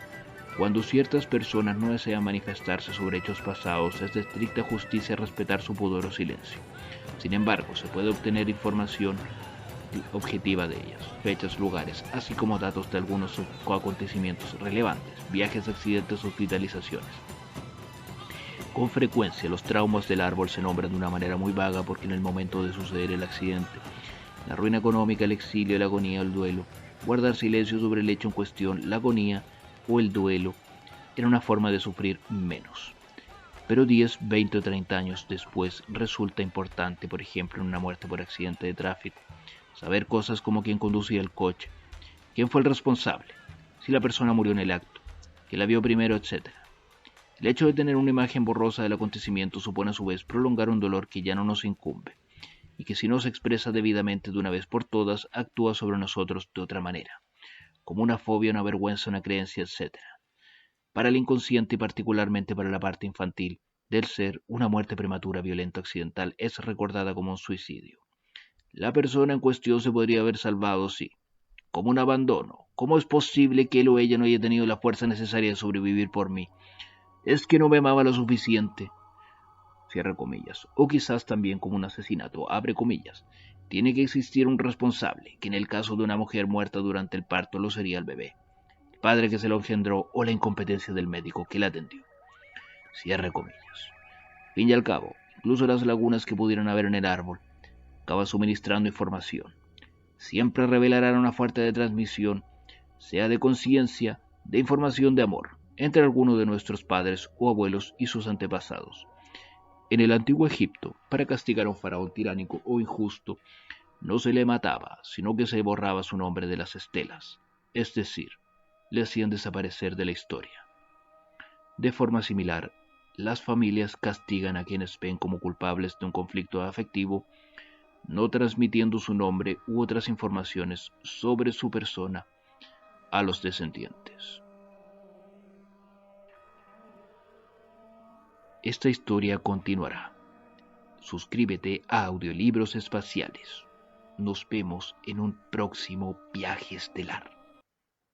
Cuando ciertas personas no desean manifestarse sobre hechos pasados, es de estricta justicia respetar su pudor o silencio. Sin embargo, se puede obtener información objetiva de ellas, fechas, lugares, así como datos de algunos acontecimientos relevantes, viajes, accidentes, hospitalizaciones. Con frecuencia, los traumas del árbol se nombran de una manera muy vaga porque en el momento de suceder el accidente, la ruina económica, el exilio, la agonía o el duelo, guardar silencio sobre el hecho en cuestión, la agonía o el duelo, era una forma de sufrir menos. Pero 10, 20 o 30 años después resulta importante, por ejemplo, en una muerte por accidente de tráfico, saber cosas como quién conducía el coche, quién fue el responsable, si la persona murió en el acto, quién la vio primero, etc. El hecho de tener una imagen borrosa del acontecimiento supone a su vez prolongar un dolor que ya no nos incumbe, y que si no se expresa debidamente de una vez por todas, actúa sobre nosotros de otra manera, como una fobia, una vergüenza, una creencia, etc. Para el inconsciente y particularmente para la parte infantil del ser, una muerte prematura, violenta, accidental es recordada como un suicidio. La persona en cuestión se podría haber salvado, sí, como un abandono. ¿Cómo es posible que él o ella no haya tenido la fuerza necesaria de sobrevivir por mí? ¿Es que no me amaba lo suficiente? Cierra comillas. O quizás también como un asesinato, abre comillas. Tiene que existir un responsable, que en el caso de una mujer muerta durante el parto lo sería el bebé, el padre que se lo engendró o la incompetencia del médico que la atendió. Cierre comillas. Fin y al cabo, incluso las lagunas que pudieran haber en el árbol, acaba suministrando información. Siempre revelarán una fuente de transmisión, sea de conciencia, de información de amor, entre algunos de nuestros padres o abuelos y sus antepasados. En el antiguo Egipto, para castigar a un faraón tiránico o injusto, no se le mataba, sino que se borraba su nombre de las estelas, es decir, le hacían desaparecer de la historia. De forma similar, las familias castigan a quienes ven como culpables de un conflicto afectivo, no transmitiendo su nombre u otras informaciones sobre su persona a los descendientes. Esta historia continuará. Suscríbete a Audiolibros Espaciales. Nos vemos en un próximo viaje estelar.